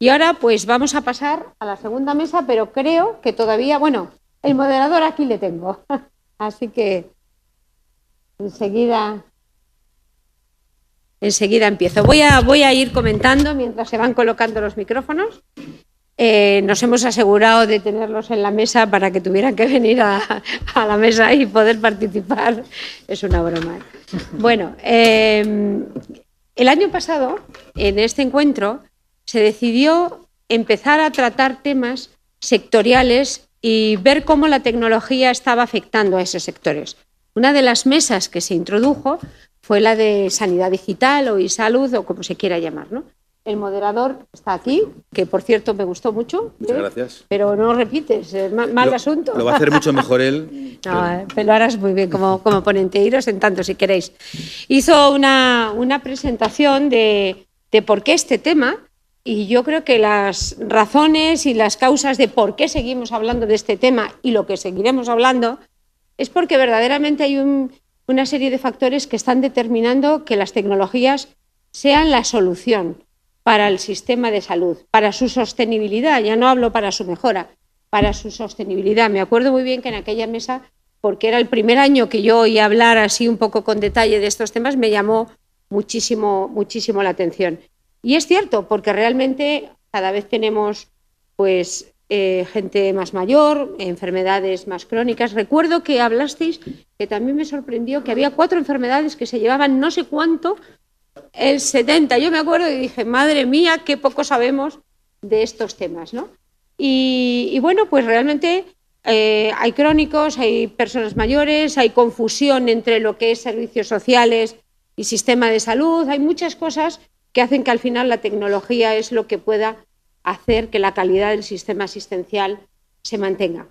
Y ahora pues vamos a pasar a la segunda mesa, pero creo que todavía, bueno, el moderador aquí le tengo. Así que enseguida empiezo. Voy a ir comentando mientras se van colocando los micrófonos. Nos hemos asegurado de tenerlos en la mesa para que tuvieran que venir a la mesa y poder participar. Es una broma. Bueno, el año pasado, en este encuentro, se decidió empezar a tratar temas sectoriales y ver cómo la tecnología estaba afectando a esos sectores. Una de las mesas que se introdujo fue la de sanidad digital o e-salud o como se quiera llamar, ¿no? El moderador está aquí, que por cierto me gustó mucho. Muchas gracias. Pero no repites, mal asunto. Lo va a hacer mucho mejor él. No, pero lo harás muy bien como ponente. Iros sentando si queréis. Hizo una presentación de por qué este tema, y yo creo que las razones y las causas de por qué seguimos hablando de este tema y lo que seguiremos hablando es porque verdaderamente hay una serie de factores que están determinando que las tecnologías sean la solución para el sistema de salud, para su sostenibilidad, ya no hablo para su mejora, para su sostenibilidad. Me acuerdo muy bien que en aquella mesa, porque era el primer año que yo oía hablar así un poco con detalle de estos temas, me llamó muchísimo la atención. Y es cierto, porque realmente cada vez tenemos pues gente más mayor, enfermedades más crónicas. Recuerdo que hablasteis, que también me sorprendió, que había 4 enfermedades que se llevaban no sé cuánto, el 70. Yo me acuerdo y dije, madre mía, qué poco sabemos de estos temas, ¿no? Y bueno, pues realmente hay crónicos, hay personas mayores, hay confusión entre lo que es servicios sociales y sistema de salud, hay muchas cosas que hacen que al final la tecnología es lo que pueda hacer que la calidad del sistema asistencial se mantenga.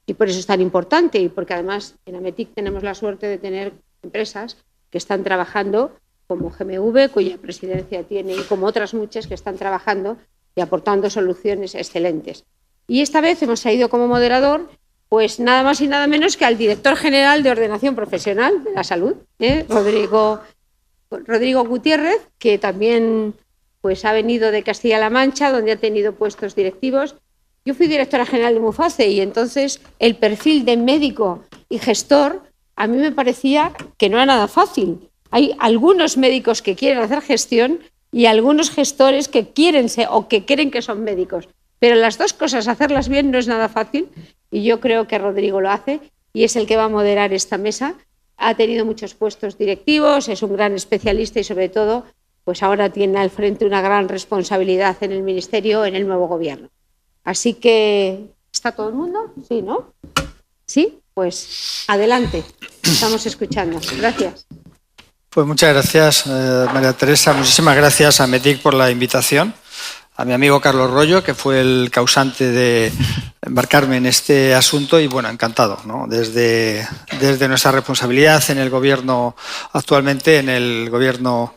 Y por eso es tan importante, y porque además en Ametic tenemos la suerte de tener empresas que están trabajando, como GMV, cuya presidencia tiene, y como otras muchas que están trabajando y aportando soluciones excelentes. Y esta vez hemos traído como moderador, pues nada más y nada menos que al director general de Ordenación Profesional de la Salud, Rodrigo Gutiérrez, que también pues ha venido de Castilla-La Mancha, donde ha tenido puestos directivos. Yo fui directora general de Muface y entonces el perfil de médico y gestor a mí me parecía que no era nada fácil. Hay algunos médicos que quieren hacer gestión y algunos gestores que quieren ser o que creen que son médicos. Pero las dos cosas, hacerlas bien, no es nada fácil y yo creo que Rodrigo lo hace y es el que va a moderar esta mesa. Ha tenido muchos puestos directivos, es un gran especialista y sobre todo pues ahora tiene al frente una gran responsabilidad en el Ministerio, en el nuevo gobierno. Así que, ¿está todo el mundo? Sí, ¿no? Sí, pues adelante, estamos escuchando. Gracias. Pues muchas gracias, María Teresa. Muchísimas gracias a Ametic por la invitación. A mi amigo Carlos Rollo, que fue el causante de embarcarme en este asunto y, bueno, encantado, ¿no? Desde nuestra responsabilidad en el Gobierno, actualmente en el Gobierno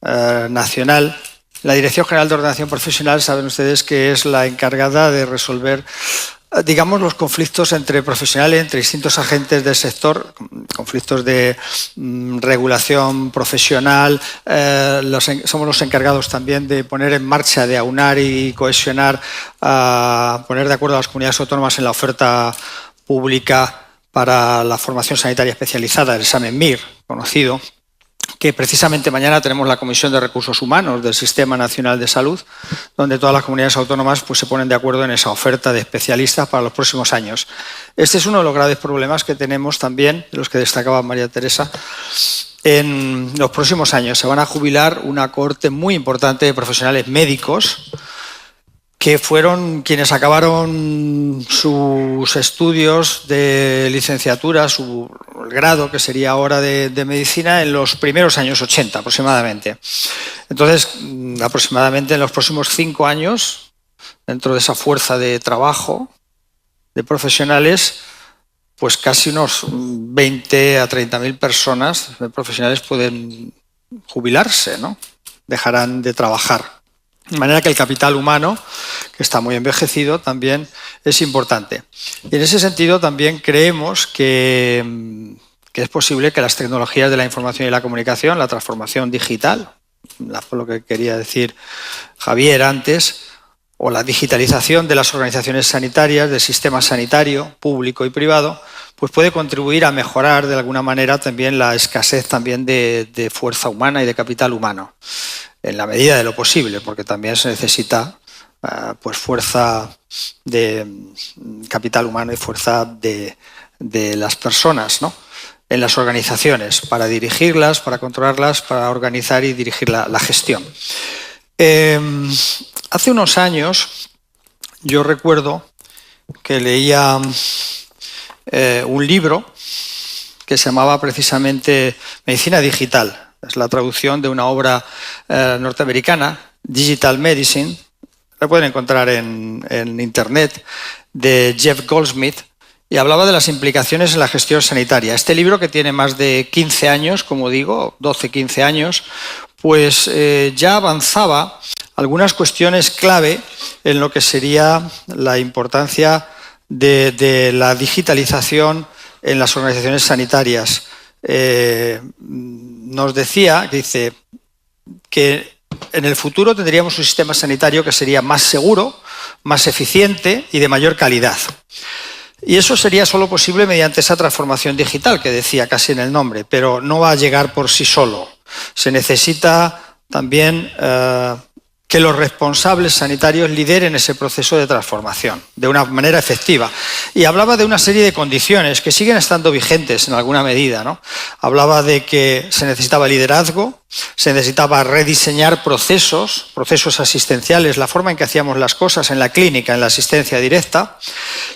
nacional, la Dirección General de Ordenación Profesional, saben ustedes que es la encargada de resolver, digamos, los conflictos entre profesionales, entre distintos agentes del sector, conflictos de regulación profesional. Somos los encargados también de poner en marcha, de aunar y cohesionar, poner de acuerdo a las comunidades autónomas en la oferta pública para la formación sanitaria especializada, el examen MIR, conocido, que precisamente mañana tenemos la Comisión de Recursos Humanos del Sistema Nacional de Salud, donde todas las comunidades autónomas pues, se ponen de acuerdo en esa oferta de especialistas para los próximos años. Este es uno de los graves problemas que tenemos también, de los que destacaba María Teresa. En los próximos años se van a jubilar una cohorte muy importante de profesionales médicos que fueron quienes acabaron sus estudios de licenciatura, su grado, que sería ahora de medicina, en los primeros años 80 aproximadamente. Entonces, aproximadamente en los próximos 5 años, dentro de esa fuerza de trabajo de profesionales, pues casi unos 20 a 30.000 personas profesionales pueden jubilarse, ¿no? Dejarán de trabajar. De manera que el capital humano, que está muy envejecido, también es importante. Y en ese sentido también creemos que es posible que las tecnologías de la información y la comunicación, la transformación digital, por lo que quería decir Javier antes, o la digitalización de las organizaciones sanitarias, del sistema sanitario, público y privado, pues puede contribuir a mejorar de alguna manera también la escasez también de fuerza humana y de capital humano, en la medida de lo posible, porque también se necesita pues fuerza de capital humano y fuerza de las personas, ¿no?, en las organizaciones, para dirigirlas, para controlarlas, para organizar y dirigir la gestión. Hace unos años yo recuerdo que leía un libro que se llamaba precisamente Medicina Digital. Es la traducción de una obra norteamericana, Digital Medicine. La pueden encontrar en Internet, de Jeff Goldsmith, y hablaba de las implicaciones en la gestión sanitaria. Este libro, que tiene más de 15 años, como digo, 12, 15 años, pues ya avanzaba algunas cuestiones clave en lo que sería la importancia de la digitalización en las organizaciones sanitarias. Nos decía, dice, que en el futuro tendríamos un sistema sanitario que sería más seguro, más eficiente y de mayor calidad. Y eso sería solo posible mediante esa transformación digital que decía casi en el nombre, pero no va a llegar por sí solo. Se necesita también que los responsables sanitarios lideren ese proceso de transformación de una manera efectiva. Y hablaba de una serie de condiciones que siguen estando vigentes en alguna medida, ¿no? Hablaba de que se necesitaba liderazgo, se necesitaba rediseñar procesos asistenciales, la forma en que hacíamos las cosas en la clínica, en la asistencia directa.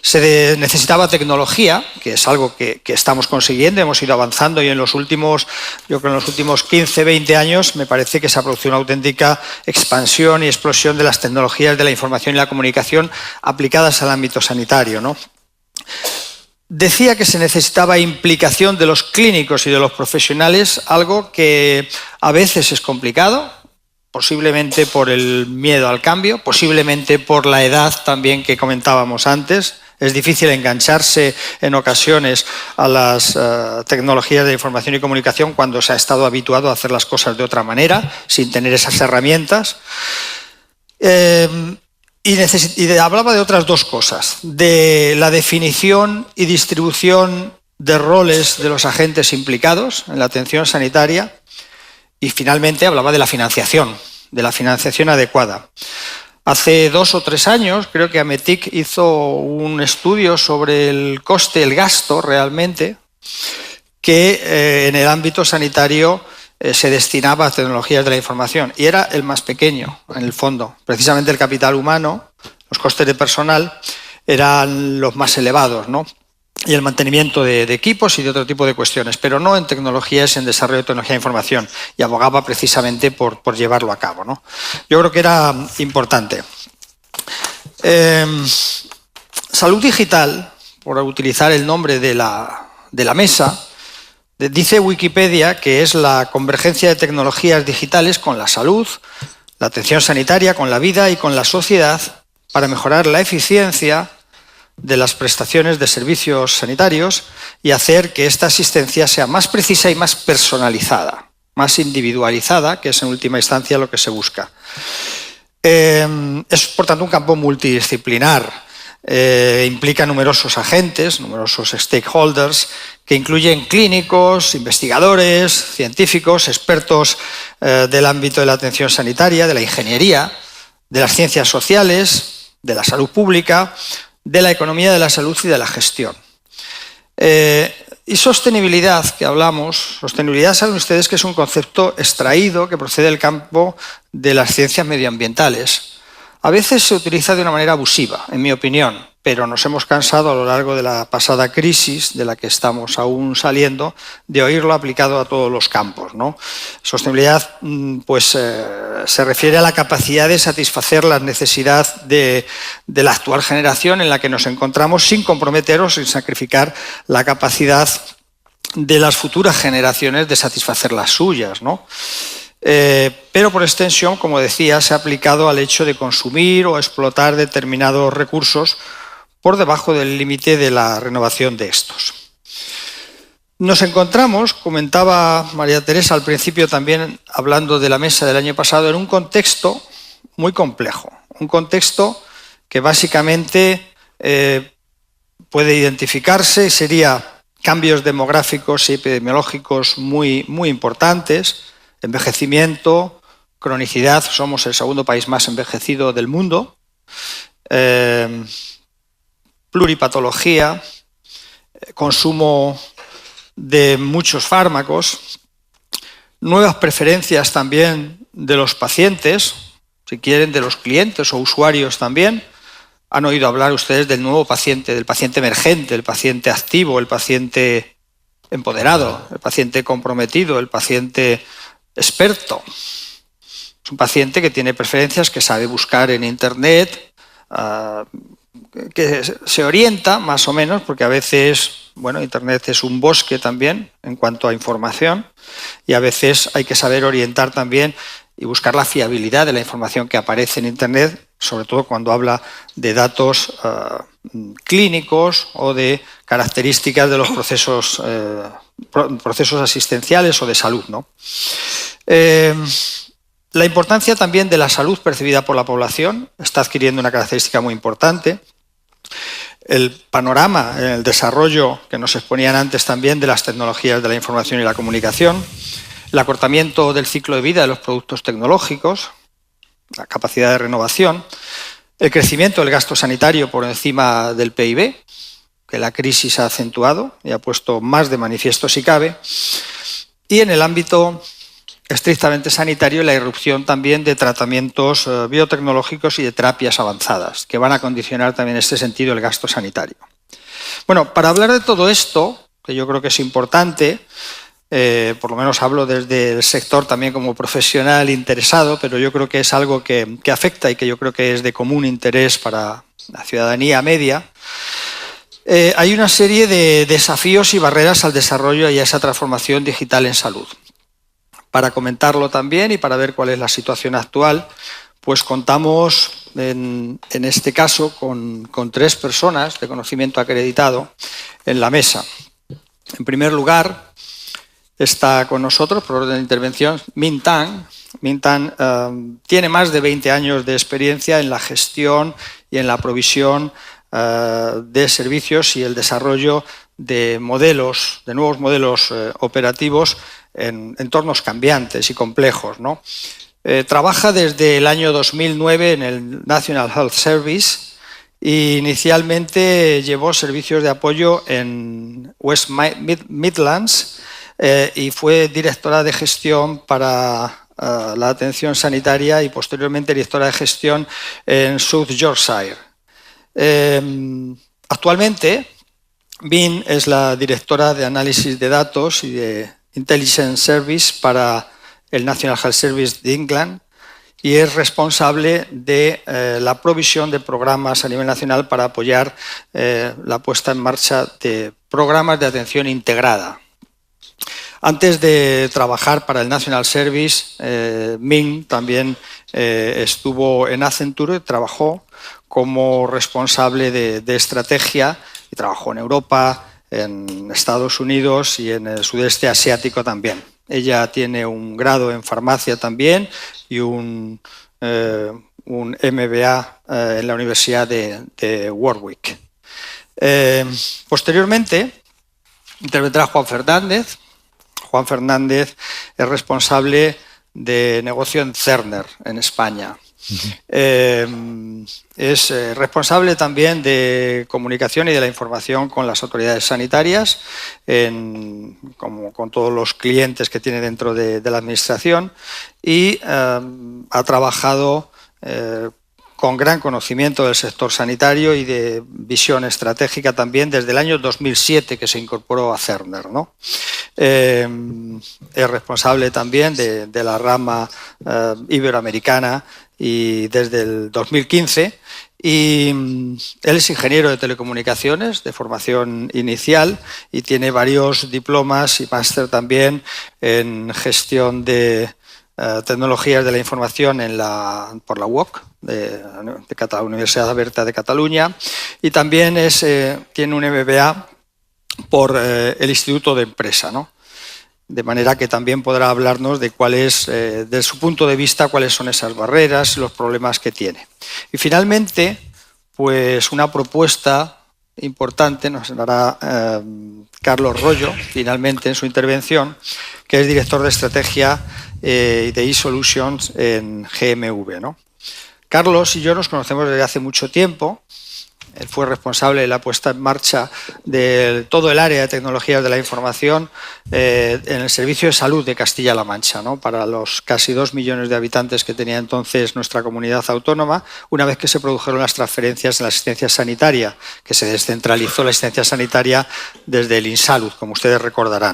Se necesitaba tecnología, que es algo que estamos consiguiendo, hemos ido avanzando, y en los últimos 15, 20 años me parece que se ha producido una auténtica expansión y explosión de las tecnologías de la información y la comunicación aplicadas al ámbito sanitario, ¿no? Decía que se necesitaba implicación de los clínicos y de los profesionales, algo que a veces es complicado, posiblemente por el miedo al cambio, posiblemente por la edad también que comentábamos antes. Es difícil engancharse en ocasiones a las tecnologías de información y comunicación cuando se ha estado habituado a hacer las cosas de otra manera, sin tener esas herramientas. Y hablaba de otras dos cosas, de la definición y distribución de roles de los agentes implicados en la atención sanitaria, y finalmente hablaba de la financiación adecuada. Hace 2 o 3 años creo que Ametic hizo un estudio sobre el coste, el gasto realmente, que en el ámbito sanitario se destinaba a tecnologías de la información, y era el más pequeño en el fondo. Precisamente el capital humano, los costes de personal eran los más elevados, ¿no?, y el mantenimiento de equipos y de otro tipo de cuestiones, pero no en tecnologías, en desarrollo de tecnología de información, y abogaba precisamente por llevarlo a cabo, ¿no? Yo creo que era importante. Salud digital, por utilizar el nombre de la mesa, dice Wikipedia que es la convergencia de tecnologías digitales con la salud, la atención sanitaria, con la vida y con la sociedad, para mejorar la eficiencia de las prestaciones de servicios sanitarios y hacer que esta asistencia sea más precisa y más personalizada, más individualizada, que es en última instancia lo que se busca. Es, por tanto, un campo multidisciplinar. Implica numerosos agentes, numerosos stakeholders, que incluyen clínicos, investigadores, científicos, expertos del ámbito de la atención sanitaria, de la ingeniería, de las ciencias sociales, de la salud pública, de la economía de la salud y de la gestión. Y sostenibilidad, que hablamos, sostenibilidad, saben ustedes que es un concepto extraído que procede del campo de las ciencias medioambientales. A veces se utiliza de una manera abusiva, en mi opinión, pero nos hemos cansado a lo largo de la pasada crisis, de la que estamos aún saliendo, de oírlo aplicado a todos los campos, ¿no? Sostenibilidad, pues, se refiere a la capacidad de satisfacer las necesidades de la actual generación en la que nos encontramos, sin comprometer o sin sacrificar la capacidad de las futuras generaciones de satisfacer las suyas, ¿no? Pero por extensión, como decía, se ha aplicado al hecho de consumir o explotar determinados recursos por debajo del límite de la renovación de estos. Nos encontramos, comentaba María Teresa al principio también, hablando de la mesa del año pasado, en un contexto muy complejo. Un contexto que básicamente puede identificarse, sería cambios demográficos y epidemiológicos muy importantes, envejecimiento, cronicidad, somos el segundo país más envejecido del mundo, pluripatología, consumo de muchos fármacos, nuevas preferencias también de los pacientes, si quieren, de los clientes o usuarios también. Han oído hablar ustedes del nuevo paciente, del paciente emergente, el paciente activo, el paciente empoderado, el paciente comprometido, el paciente experto. Es un paciente que tiene preferencias, que sabe buscar en Internet, que se orienta más o menos, porque a veces, bueno, Internet es un bosque también en cuanto a información, y a veces hay que saber orientar también y buscar la fiabilidad de la información que aparece en Internet, sobre todo cuando habla de datos clínicos o de características de los procesos asistenciales o de salud, ¿no? La importancia también de la salud percibida por la población está adquiriendo una característica muy importante. El panorama, el desarrollo que nos exponían antes también de las tecnologías de la información y la comunicación, el acortamiento del ciclo de vida de los productos tecnológicos, la capacidad de renovación, el crecimiento del gasto sanitario por encima del PIB, que la crisis ha acentuado y ha puesto más de manifiesto si cabe, y en el ámbito estrictamente sanitario la irrupción también de tratamientos biotecnológicos y de terapias avanzadas, que van a condicionar también en este sentido el gasto sanitario. Bueno, para hablar de todo esto, que yo creo que es importante, por lo menos hablo desde el sector también como profesional interesado, pero yo creo que es algo que afecta y que yo creo que es de común interés para la ciudadanía media. Hay una serie de desafíos y barreras al desarrollo y a esa transformación digital en salud. Para comentarlo también y para ver cuál es la situación actual, pues contamos en este caso con 3 personas de conocimiento acreditado en la mesa. En primer lugar, está con nosotros, por orden de intervención, Minh Tan. Minh Tan tiene más de 20 años de experiencia en la gestión y en la provisión de servicios y el desarrollo de modelos, de nuevos modelos operativos en entornos cambiantes y complejos, ¿no? Trabaja desde el año 2009 en el National Health Service e inicialmente llevó servicios de apoyo en West Midlands y fue directora de gestión para la atención sanitaria y posteriormente directora de gestión en South Yorkshire. Actualmente, Minh es la directora de análisis de datos y de Intelligence Service para el National Health Service de England y es responsable de la provisión de programas a nivel nacional para apoyar la puesta en marcha de programas de atención integrada. Antes de trabajar para el National Service, Minh también estuvo en Accenture, trabajó como responsable de estrategia y trabajó en Europa, en Estados Unidos y en el sudeste asiático también. Ella tiene un grado en farmacia también y un MBA en la Universidad de Warwick. Posteriormente intervendrá Juan Fernández. Juan Fernández es responsable de negocio en Cerner, en España. Es responsable también de comunicación y de la información con las autoridades sanitarias, como con todos los clientes que tiene dentro de la administración, y ha trabajado con gran conocimiento del sector sanitario y de visión estratégica también desde el año 2007 que se incorporó a Cerner, ¿no? Es responsable también de la rama iberoamericana y desde el 2015 y él es ingeniero de telecomunicaciones de formación inicial y tiene varios diplomas y máster también en gestión de tecnologías de la información por la UOC, de la Universidad Abierta de Cataluña, y también tiene un MBA por el Instituto de Empresa, ¿no? de manera que también podrá hablarnos de cuáles, desde su punto de vista, cuáles son esas barreras y los problemas que tiene. Y finalmente, pues una propuesta importante nos hará Carlos Royo, finalmente, en su intervención, que es director de estrategia de eSolutions en GMV, ¿no? Carlos y yo nos conocemos desde hace mucho tiempo. Él fue responsable de la puesta en marcha de todo el área de tecnologías de la información en el Servicio de Salud de Castilla-La Mancha, ¿no? Para los casi 2 millones de habitantes que tenía entonces nuestra comunidad autónoma, una vez que se produjeron las transferencias en la asistencia sanitaria, que se descentralizó la asistencia sanitaria desde el InSalud, como ustedes recordarán.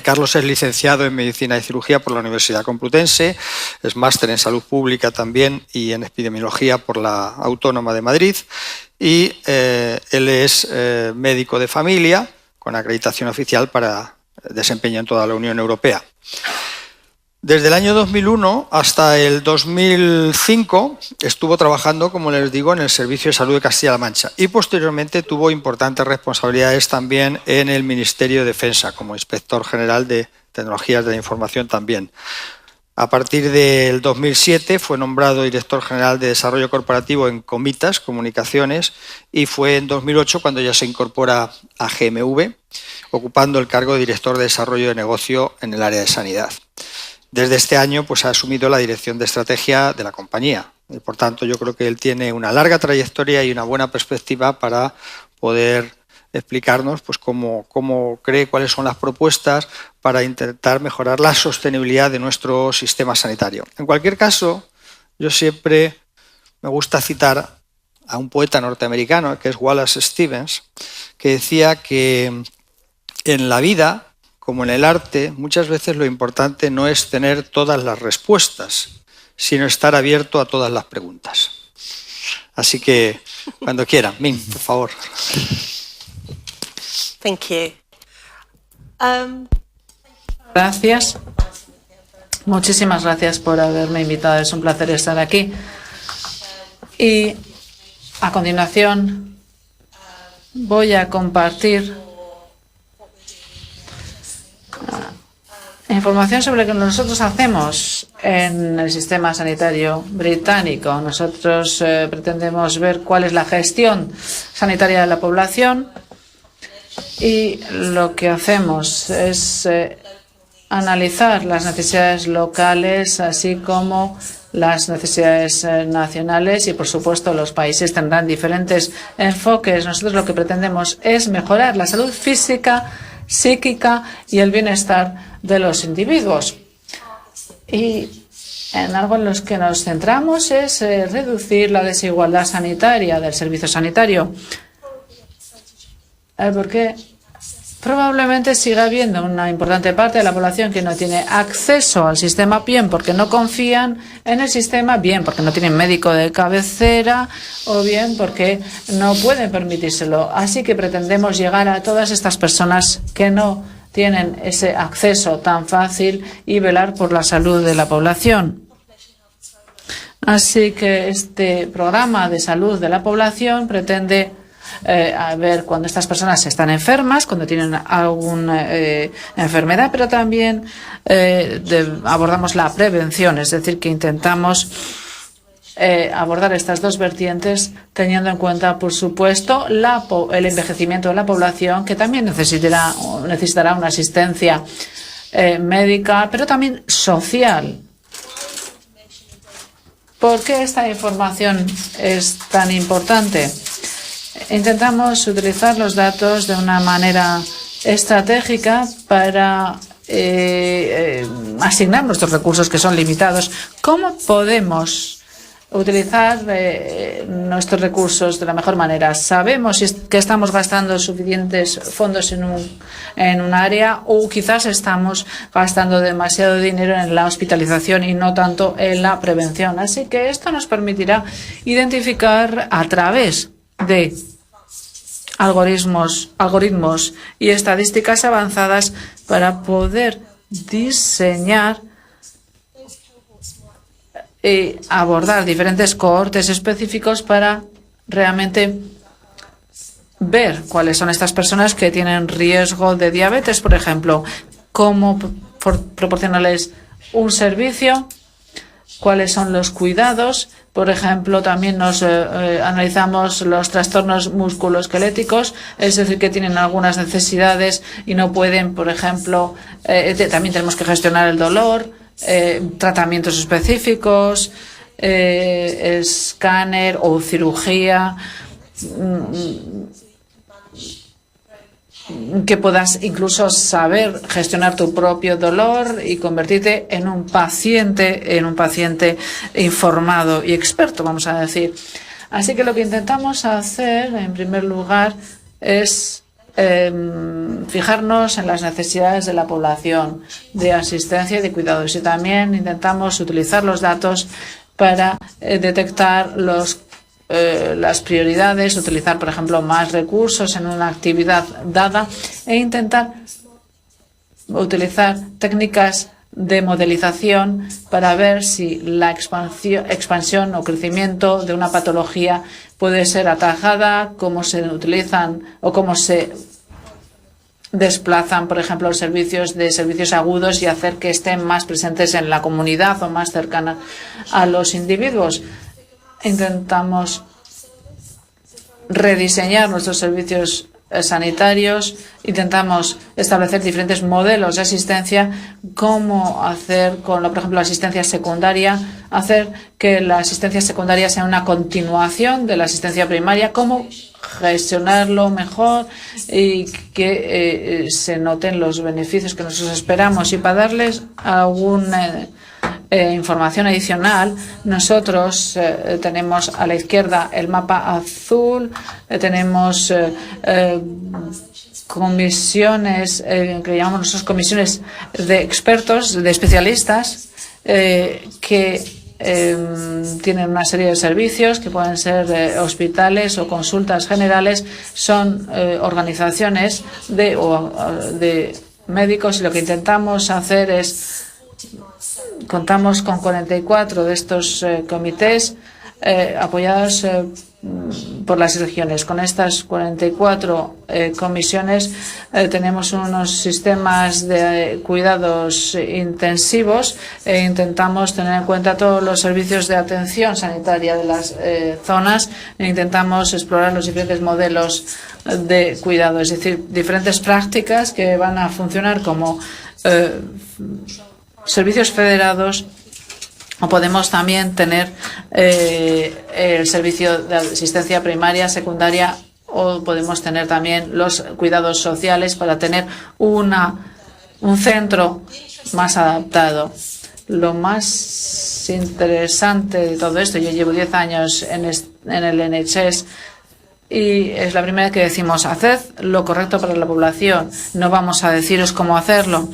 Carlos es licenciado en Medicina y Cirugía por la Universidad Complutense, es máster en Salud Pública también y en Epidemiología por la Autónoma de Madrid y él es médico de familia con acreditación oficial para desempeño en toda la Unión Europea. Desde el año 2001 hasta el 2005 estuvo trabajando, como les digo, en el Servicio de Salud de Castilla-La Mancha y posteriormente tuvo importantes responsabilidades también en el Ministerio de Defensa, como Inspector General de Tecnologías de la Información también. A partir del 2007 fue nombrado Director General de Desarrollo Corporativo en Comitas Comunicaciones y fue en 2008 cuando ya se incorpora a GMV, ocupando el cargo de Director de Desarrollo de Negocio en el área de Sanidad. Desde este año pues, ha asumido la dirección de estrategia de la compañía. Y, por tanto, yo creo que él tiene una larga trayectoria y una buena perspectiva para poder explicarnos pues, cómo cree, cuáles son las propuestas para intentar mejorar la sostenibilidad de nuestro sistema sanitario. En cualquier caso, yo siempre me gusta citar a un poeta norteamericano, que es Wallace Stevens, que decía que en la vida, como en el arte, muchas veces lo importante no es tener todas las respuestas, sino estar abierto a todas las preguntas. Así que, cuando quieran, Min, por favor. Thank you. Gracias. Muchísimas gracias por haberme invitado. Es un placer estar aquí. Y a continuación voy a compartir información sobre lo que nosotros hacemos en el sistema sanitario británico. Nosotros pretendemos ver cuál es la gestión sanitaria de la población y lo que hacemos es analizar las necesidades locales, así como las necesidades nacionales y, por supuesto, los países tendrán diferentes enfoques. Nosotros lo que pretendemos es mejorar la salud física, psíquica y el bienestar de los individuos. Y en algo en los que nos centramos es reducir la desigualdad sanitaria del servicio sanitario. Porque probablemente siga habiendo una importante parte de la población que no tiene acceso al sistema, bien porque no confían en el sistema, bien porque no tienen médico de cabecera o bien porque no pueden permitírselo. Así que pretendemos llegar a todas estas personas que no tienen ese acceso tan fácil y velar por la salud de la población. Así que este programa de salud de la población pretende ver cuando estas personas están enfermas, cuando tienen alguna enfermedad, pero también abordamos la prevención, es decir, que intentamos abordar estas dos vertientes teniendo en cuenta, por supuesto, el envejecimiento de la población, que también necesitará una asistencia médica, pero también social. ¿Por qué esta información es tan importante? Intentamos utilizar los datos de una manera estratégica para asignar nuestros recursos que son limitados. ¿Cómo podemos utilizar nuestros recursos de la mejor manera? Sabemos que estamos gastando suficientes fondos en un área o quizás estamos gastando demasiado dinero en la hospitalización y no tanto en la prevención. Así que esto nos permitirá identificar a través de algoritmos y estadísticas avanzadas para poder diseñar y abordar diferentes cohortes específicos para realmente ver cuáles son estas personas que tienen riesgo de diabetes, por ejemplo. cómo proporcionarles un servicio, cuáles son los cuidados. Por ejemplo, también nos analizamos los trastornos musculoesqueléticos, es decir, que tienen algunas necesidades y no pueden, por ejemplo, también tenemos que gestionar el dolor, tratamientos específicos, escáner o cirugía, que puedas incluso saber gestionar tu propio dolor y convertirte en un paciente informado y experto, vamos a decir. Así que lo que intentamos hacer, en primer lugar, es fijarnos en las necesidades de la población de asistencia y de cuidados, y también intentamos utilizar los datos para detectar las prioridades, utilizar, por ejemplo, más recursos en una actividad dada e intentar utilizar técnicas de modelización para ver si la expansión o crecimiento de una patología puede ser atajada, cómo se utilizan o cómo se desplazan, por ejemplo, los servicios agudos y hacer que estén más presentes en la comunidad o más cercana a los individuos. Intentamos rediseñar nuestros servicios sanitarios, intentamos establecer diferentes modelos de asistencia, cómo hacer con, por ejemplo, la asistencia secundaria, hacer que la asistencia secundaria sea una continuación de la asistencia primaria, cómo gestionarlo mejor y que se noten los beneficios que nosotros esperamos. Y para darles alguna información adicional, nosotros tenemos a la izquierda el mapa azul, tenemos comisiones que llamamos nosotros comisiones de expertos, de especialistas, que tienen una serie de servicios que pueden ser hospitales o consultas generales. Son organizaciones de médicos, y lo que intentamos hacer es, contamos con 44 de estos comités apoyados por las regiones. Con estas 44 comisiones tenemos unos sistemas de cuidados intensivos e intentamos tener en cuenta todos los servicios de atención sanitaria de las zonas e intentamos explorar los diferentes modelos de cuidado, es decir, diferentes prácticas que van a funcionar como servicios federados, o podemos también tener el servicio de asistencia primaria, secundaria, o podemos tener también los cuidados sociales para tener un centro más adaptado. Lo más interesante de todo esto, yo llevo 10 años en el NHS, y es la primera vez que decimos, haced lo correcto para la población, no vamos a deciros cómo hacerlo.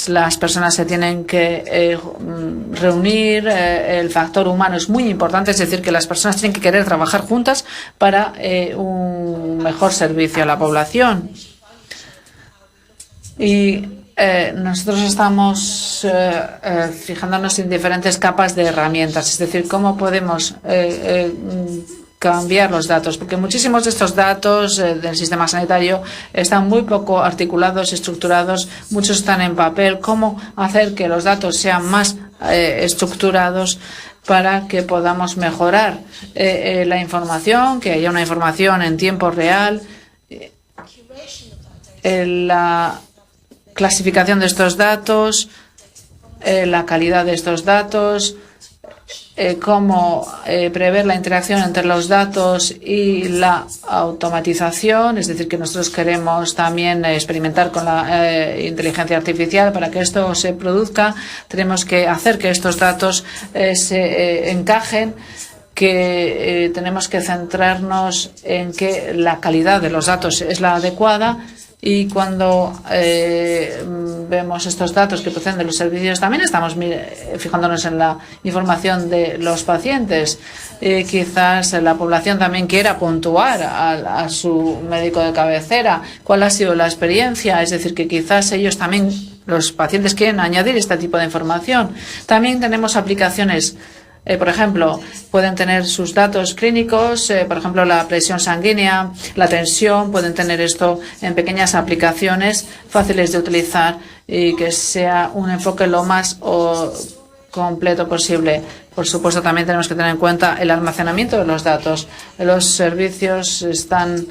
Las personas se tienen que reunir, el factor humano es muy importante, es decir, que las personas tienen que querer trabajar juntas para un mejor servicio a la población. Y nosotros estamos fijándonos en diferentes capas de herramientas, es decir, cómo podemos cambiar los datos, porque muchísimos de estos datos del sistema sanitario están muy poco articulados, estructurados, muchos están en papel. Cómo hacer que los datos sean más estructurados para que podamos mejorar la información, que haya una información en tiempo real, la clasificación de estos datos, la calidad de estos datos, cómo prever la interacción entre los datos y la automatización, es decir, que nosotros queremos también experimentar con la inteligencia artificial. Para que esto se produzca, tenemos que hacer que estos datos se encajen, que tenemos que centrarnos en que la calidad de los datos es la adecuada. Y cuando vemos estos datos que proceden de los servicios, también estamos fijándonos en la información de los pacientes. Quizás la población también quiera puntuar a su médico de cabecera cuál ha sido la experiencia, es decir, que quizás ellos también, los pacientes, quieren añadir este tipo de información. También tenemos aplicaciones Por ejemplo, pueden tener sus datos clínicos, por ejemplo, la presión sanguínea, la tensión, pueden tener esto en pequeñas aplicaciones fáciles de utilizar y que sea un enfoque lo más completo posible. Por supuesto, también tenemos que tener en cuenta el almacenamiento de los datos. Los servicios están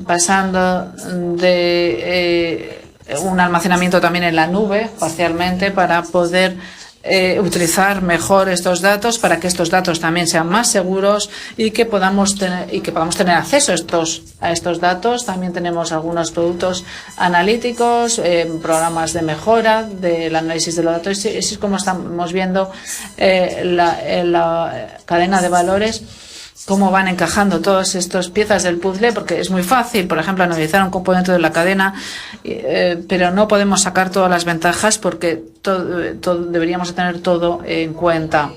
pasando de un almacenamiento también en la nube, parcialmente, para poder utilizar mejor estos datos, para que estos datos también sean más seguros y que podamos tener acceso a estos datos. También tenemos algunos productos analíticos, programas de mejora del análisis de los datos. Así es como estamos viendo la cadena de valores, cómo van encajando todas estas piezas del puzzle, porque es muy fácil, por ejemplo, analizar un componente de la cadena, pero no podemos sacar todas las ventajas porque deberíamos tener todo en cuenta.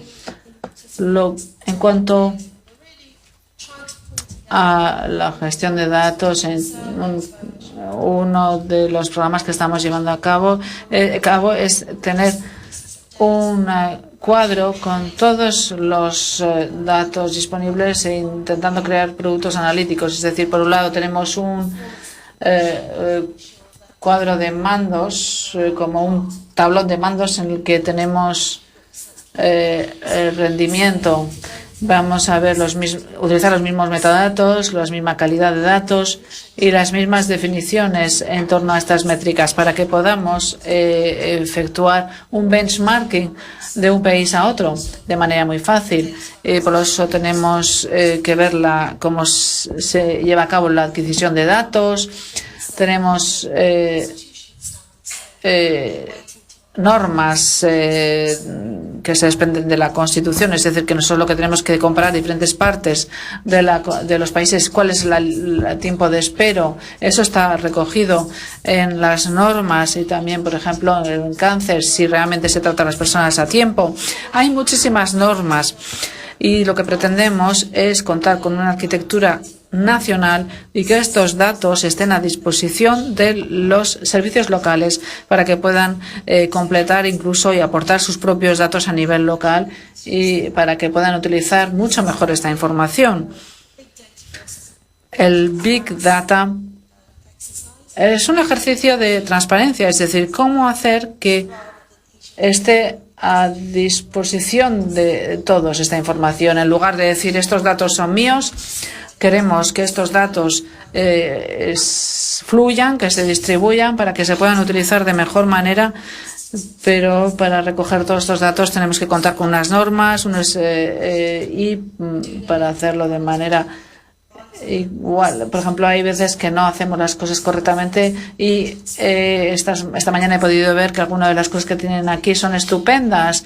En cuanto a la gestión de datos, uno de los programas que estamos llevando a cabo es tener un cuadro con todos los datos disponibles e intentando crear productos analíticos. Es decir, por un lado tenemos un cuadro de mandos, como un tablón de mandos en el que tenemos el rendimiento. Vamos a ver utilizar los mismos metadatos, la misma calidad de datos y las mismas definiciones en torno a estas métricas para que podamos efectuar un benchmarking de un país a otro de manera muy fácil. Por eso tenemos que ver cómo se lleva a cabo la adquisición de datos. Tenemos normas que se desprenden de la Constitución, es decir, que no solo que tenemos que comparar diferentes partes de los países, cuál es el tiempo de espera. Eso está recogido en las normas y también, por ejemplo, en cáncer, si realmente se trata a las personas a tiempo. Hay muchísimas normas y lo que pretendemos es contar con una arquitectura nacional y que estos datos estén a disposición de los servicios locales para que puedan completar incluso y aportar sus propios datos a nivel local y para que puedan utilizar mucho mejor esta información. El Big Data es un ejercicio de transparencia, es decir, cómo hacer que esté a disposición de todos esta información. En lugar de decir estos datos son míos, queremos que estos datos fluyan, que se distribuyan para que se puedan utilizar de mejor manera, pero para recoger todos estos datos tenemos que contar con unas normas y para hacerlo de manera igual. Por ejemplo, hay veces que no hacemos las cosas correctamente y esta mañana he podido ver que algunas de las cosas que tienen aquí son estupendas.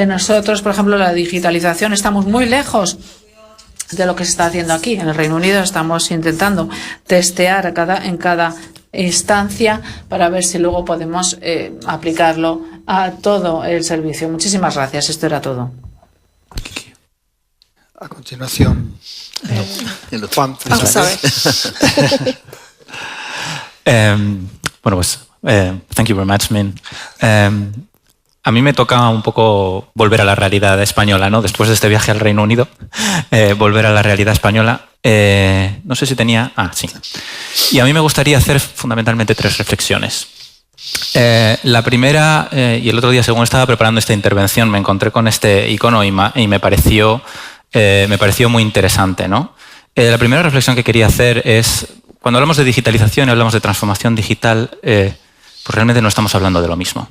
Nosotros, por ejemplo, la digitalización, estamos muy lejos de lo que se está haciendo aquí. En el Reino Unido estamos intentando testear en cada instancia para ver si luego podemos aplicarlo a todo el servicio. Muchísimas gracias. Esto era todo. A continuación, Juan. Bueno, pues, thank you very much, Min. A mí me toca un poco volver a la realidad española, ¿no? Después de este viaje al Reino Unido, volver a la realidad española. No sé si tenía... sí. Y a mí me gustaría hacer fundamentalmente 3 reflexiones. La primera, y el otro día según estaba preparando esta intervención, me encontré con este icono y me pareció muy interesante, ¿no? La primera reflexión que quería hacer es, cuando hablamos de digitalización y hablamos de transformación digital, pues realmente no estamos hablando de lo mismo.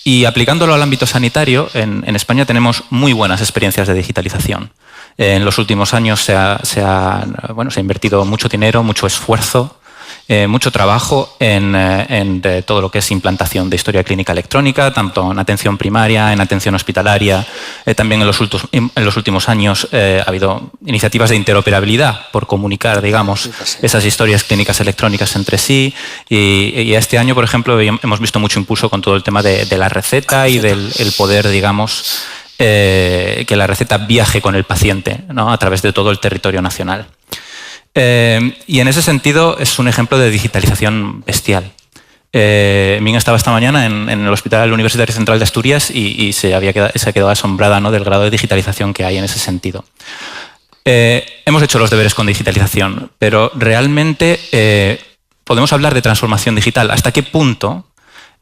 Y aplicándolo al ámbito sanitario, en España tenemos muy buenas experiencias de digitalización. En los últimos años se ha invertido mucho dinero, mucho esfuerzo, mucho trabajo en todo lo que es implantación de historia clínica electrónica, tanto en atención primaria, en atención hospitalaria. También en los últimos años ha habido iniciativas de interoperabilidad por comunicar, digamos, esas historias clínicas electrónicas entre sí. Y este año, por ejemplo, hemos visto mucho impulso con todo el tema de la receta y del poder, digamos, que la receta viaje con el paciente, ¿no? A través de todo el territorio nacional. Y en ese sentido es un ejemplo de digitalización bestial. Ming estaba esta mañana en el Hospital Universitario Central de Asturias y se ha quedado asombrada, ¿no?, del grado de digitalización que hay en ese sentido. Hemos hecho los deberes con digitalización, pero realmente podemos hablar de transformación digital. ¿Hasta qué punto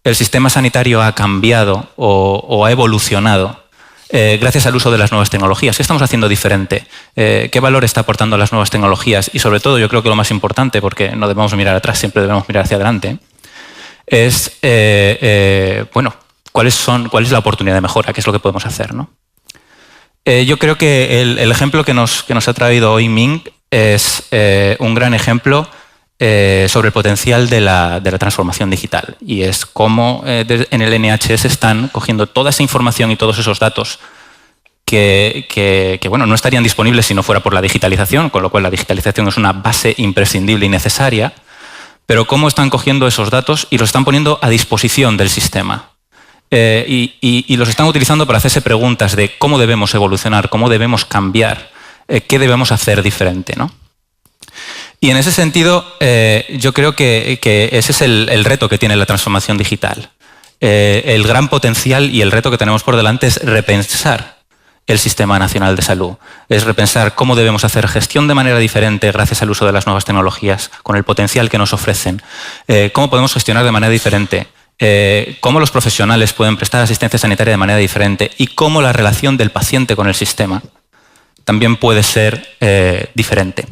el sistema sanitario ha cambiado o ha evolucionado gracias al uso de las nuevas tecnologías? ¿Qué estamos haciendo diferente? ¿Qué valor está aportando las nuevas tecnologías? Y sobre todo, yo creo que lo más importante, porque no debemos mirar atrás, siempre debemos mirar hacia adelante, es bueno, ¿cuál es la oportunidad de mejora? ¿Qué es lo que podemos hacer, ¿no? Yo creo que el ejemplo que nos ha traído hoy Ming es un gran ejemplo sobre el potencial de la transformación digital, y es cómo en el NHS están cogiendo toda esa información y todos esos datos que bueno, no estarían disponibles si no fuera por la digitalización, con lo cual la digitalización es una base imprescindible y necesaria, pero cómo están cogiendo esos datos y los están poniendo a disposición del sistema. Y los están utilizando para hacerse preguntas de cómo debemos evolucionar, cómo debemos cambiar, qué debemos hacer diferente, ¿no? Y en ese sentido, yo creo que ese es el reto que tiene la transformación digital. El gran potencial y el reto que tenemos por delante es repensar el Sistema Nacional de Salud. Es repensar cómo debemos hacer gestión de manera diferente gracias al uso de las nuevas tecnologías, con el potencial que nos ofrecen. Cómo podemos gestionar de manera diferente. Cómo los profesionales pueden prestar asistencia sanitaria de manera diferente y cómo la relación del paciente con el sistema también puede ser diferente.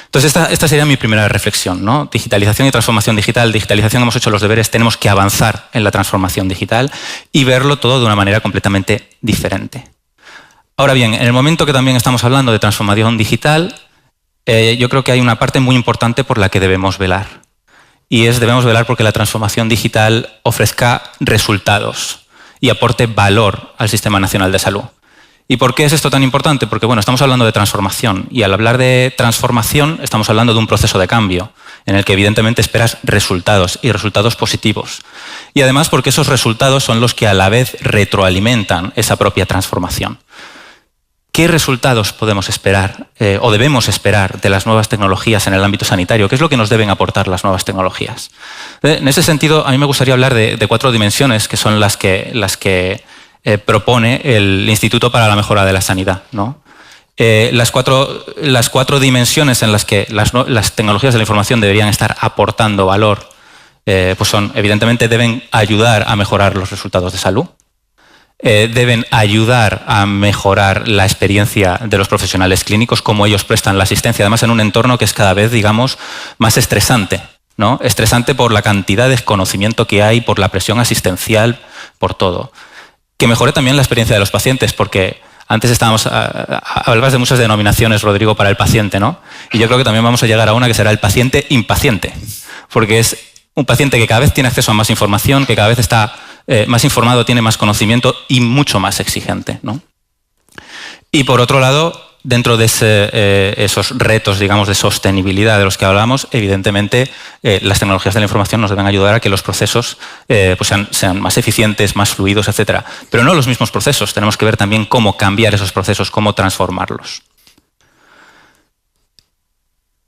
Entonces, esta sería mi primera reflexión, ¿no? Digitalización y transformación digital. Digitalización, hemos hecho los deberes, tenemos que avanzar en la transformación digital y verlo todo de una manera completamente diferente. Ahora bien, en el momento que también estamos hablando de transformación digital, yo creo que hay una parte muy importante por la que debemos velar. Y debemos velar porque la transformación digital ofrezca resultados y aporte valor al Sistema Nacional de Salud. ¿Y por qué es esto tan importante? Porque bueno, estamos hablando de transformación, y al hablar de transformación estamos hablando de un proceso de cambio en el que evidentemente esperas resultados, y resultados positivos. Y además porque esos resultados son los que a la vez retroalimentan esa propia transformación. ¿Qué resultados podemos esperar o debemos esperar de las nuevas tecnologías en el ámbito sanitario? ¿Qué es lo que nos deben aportar las nuevas tecnologías? En ese sentido, a mí me gustaría hablar de 4 dimensiones que son las que propone el Instituto para la Mejora de la Sanidad, ¿no? Las cuatro dimensiones en las que las tecnologías de la información deberían estar aportando valor, pues son, evidentemente, deben ayudar a mejorar los resultados de salud. Deben ayudar a mejorar la experiencia de los profesionales clínicos, cómo ellos prestan la asistencia, además en un entorno que es cada vez, digamos, más estresante, ¿no? Estresante por la cantidad de conocimiento que hay, por la presión asistencial, por todo. Que mejore también la experiencia de los pacientes, porque antes hablabas de muchas denominaciones, Rodrigo, para el paciente, ¿no? Y yo creo que también vamos a llegar a una que será el paciente impaciente, porque es un paciente que cada vez tiene acceso a más información, que cada vez está más informado, tiene más conocimiento y mucho más exigente, ¿no? Y por otro lado, dentro de esos retos, digamos, de sostenibilidad de los que hablamos, evidentemente las tecnologías de la información nos deben ayudar a que los procesos pues sean más eficientes, más fluidos, etc. Pero no los mismos procesos, tenemos que ver también cómo cambiar esos procesos, cómo transformarlos.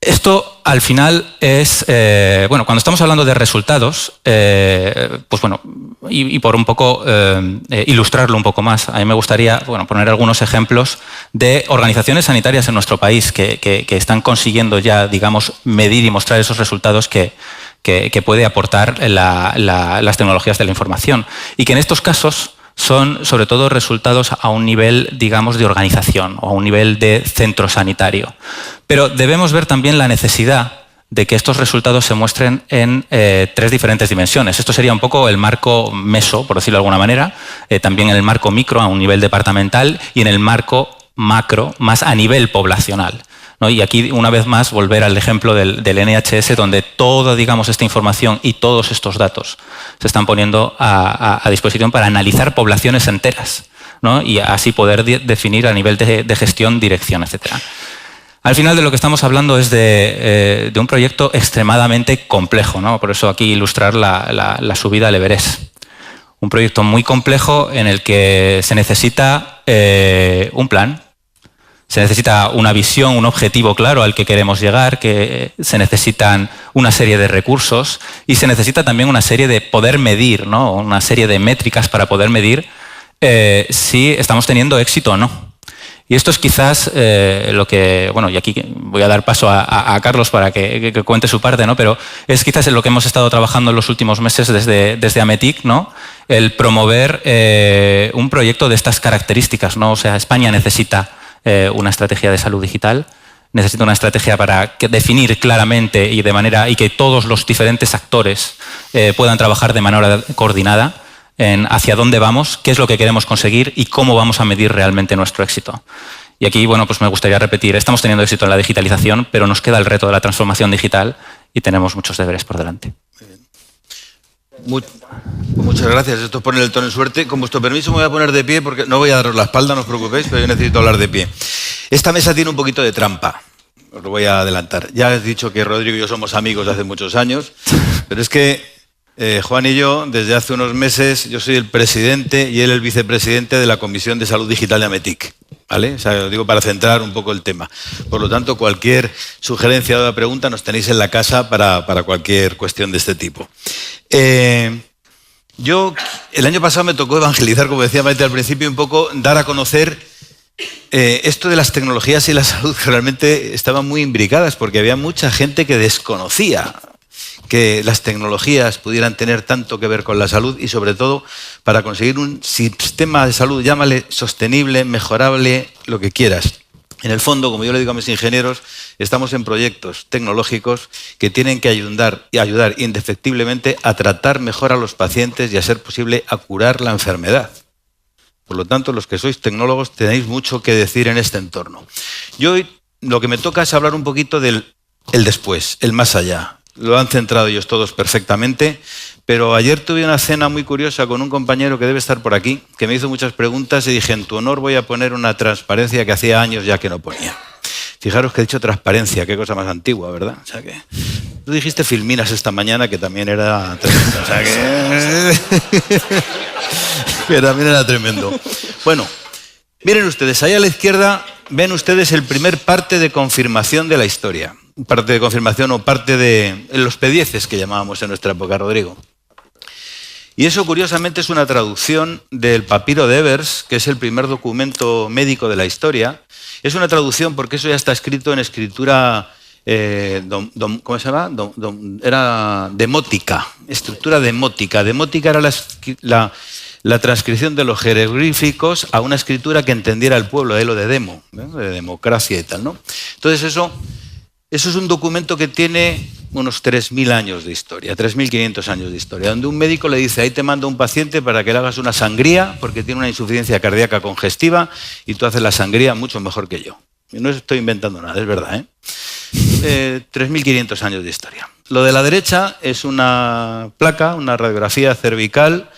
Esto, al final, es... bueno, cuando estamos hablando de resultados, pues bueno, y por un poco ilustrarlo un poco más, a mí me gustaría poner algunos ejemplos de organizaciones sanitarias en nuestro país que están consiguiendo ya, digamos, medir y mostrar esos resultados que puede aportar las tecnologías de la información. Y que en estos casos son, sobre todo, resultados a un nivel, digamos, de organización o a un nivel de centro sanitario. Pero debemos ver también la necesidad de que estos resultados se muestren en 3 diferentes dimensiones. Esto sería un poco el marco meso, por decirlo de alguna manera, también en el marco micro, a un nivel departamental, y en el marco macro, más a nivel poblacional, ¿no? Y aquí, una vez más, volver al ejemplo del NHS, donde toda, digamos, esta información y todos estos datos se están poniendo a disposición para analizar poblaciones enteras, ¿no? Y así poder definir a nivel de gestión, dirección, etc. Al final, de lo que estamos hablando es de un proyecto extremadamente complejo, ¿no? Por eso aquí ilustrar la subida al Everest. Un proyecto muy complejo en el que se necesita un plan. Se necesita una visión, un objetivo claro al que queremos llegar, que se necesitan una serie de recursos y se necesita también una serie de poder medir, ¿no? Una serie de métricas para poder medir si estamos teniendo éxito o no. Y esto es quizás lo que, bueno, y aquí voy a dar paso a Carlos para que cuente su parte, ¿no? Pero es quizás en lo que hemos estado trabajando en los últimos meses desde Ametic, ¿no? El promover un proyecto de estas características, ¿no? O sea, España necesita una estrategia de salud digital, necesita una estrategia para definir claramente y de manera y que todos los diferentes actores puedan trabajar de manera coordinada en hacia dónde vamos, qué es lo que queremos conseguir y cómo vamos a medir realmente nuestro éxito. Y aquí, bueno, pues me gustaría repetir, estamos teniendo éxito en la digitalización, pero nos queda el reto de la transformación digital y tenemos muchos deberes por delante. Muchas gracias. Esto es poner el tono en suerte. Con vuestro permiso me voy a poner de pie porque no voy a daros la espalda, no os preocupéis, pero yo necesito hablar de pie. Esta mesa tiene un poquito de trampa. Os lo voy a adelantar. Ya he dicho que Rodrigo y yo somos amigos de hace muchos años, pero es que Juan y yo, desde hace unos meses, yo soy el presidente y él el vicepresidente de la Comisión de Salud Digital de Ametic, ¿vale? O sea, lo digo para centrar un poco el tema. Por lo tanto, cualquier sugerencia o pregunta nos tenéis en la casa para cualquier cuestión de este tipo. Yo, el año pasado me tocó evangelizar, como decía Maite al principio, un poco dar a conocer esto de las tecnologías y la salud, que realmente estaban muy imbricadas, porque había mucha gente que desconocía que las tecnologías pudieran tener tanto que ver con la salud y sobre todo para conseguir un sistema de salud, llámale sostenible, mejorable, lo que quieras. En el fondo, como yo le digo a mis ingenieros, estamos en proyectos tecnológicos que tienen que ayudar indefectiblemente a tratar mejor a los pacientes y a ser posible a curar la enfermedad. Por lo tanto, los que sois tecnólogos tenéis mucho que decir en este entorno. Yo hoy lo que me toca es hablar un poquito del después, el más allá. Lo han centrado ellos todos perfectamente, pero ayer tuve una cena muy curiosa con un compañero que debe estar por aquí, que me hizo muchas preguntas y dije, en tu honor voy a poner una transparencia que hacía años ya que no ponía. Fijaros que he dicho transparencia, qué cosa más antigua, ¿verdad? O sea que tú dijiste filminas esta mañana, que también era tremendo. O sea que también era tremendo. Bueno, miren ustedes, ahí a la izquierda ven ustedes el primer parte de confirmación de la historia. Parte de confirmación o parte de los pedieces que llamábamos en nuestra época, Rodrigo. Y eso, curiosamente, es una traducción del papiro de Evers, que es el primer documento médico de la historia. Es una traducción porque eso ya está escrito en escritura, ¿cómo se llama? Era demótica, estructura demótica. Demótica era la transcripción de los jeroglíficos a una escritura que entendiera el pueblo, de lo de demo, de democracia y tal, ¿no? Entonces eso es un documento que tiene unos 3.000 años de historia, 3.500 años de historia, donde un médico le dice, ahí te mando un paciente para que le hagas una sangría porque tiene una insuficiencia cardíaca congestiva y tú haces la sangría mucho mejor que yo. Y no estoy inventando nada, es verdad, 3.500 años de historia. Lo de la derecha es una placa, una radiografía cervical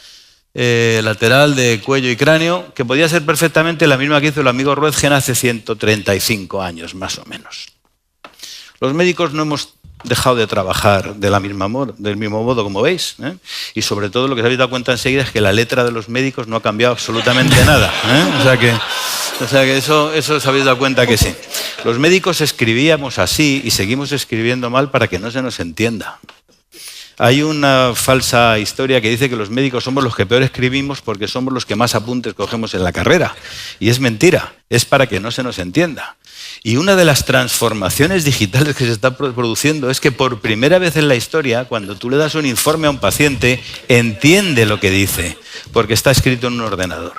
lateral de cuello y cráneo, que podía ser perfectamente la misma que hizo el amigo Röntgen hace 135 años, más o menos. Los médicos no hemos dejado de trabajar del mismo modo, como veis, y sobre todo lo que se habéis dado cuenta enseguida es que la letra de los médicos no ha cambiado absolutamente nada. O sea que eso os habéis dado cuenta que sí. Los médicos escribíamos así y seguimos escribiendo mal para que no se nos entienda. Hay una falsa historia que dice que los médicos somos los que peor escribimos porque somos los que más apuntes cogemos en la carrera. Y es mentira, es para que no se nos entienda. Y una de las transformaciones digitales que se está produciendo es que por primera vez en la historia, cuando tú le das un informe a un paciente, entiende lo que dice, porque está escrito en un ordenador.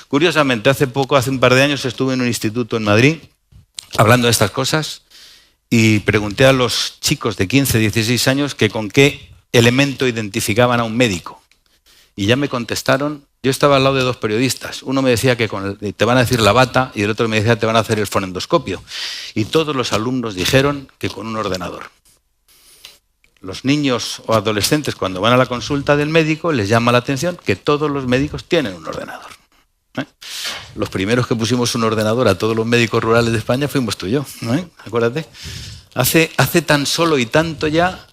Curiosamente, hace un par de años, estuve en un instituto en Madrid hablando de estas cosas y pregunté a los chicos de 15, 16 años que con qué elemento identificaban a un médico. Y ya me contestaron. Yo estaba al lado de dos periodistas. Uno me decía que te van a decir la bata y el otro me decía que te van a hacer el fonendoscopio. Y todos los alumnos dijeron que con un ordenador. Los niños o adolescentes cuando van a la consulta del médico les llama la atención que todos los médicos tienen un ordenador. Los primeros que pusimos un ordenador a todos los médicos rurales de España fuimos tú y yo. Acuérdate. Hace tan solo y tanto ya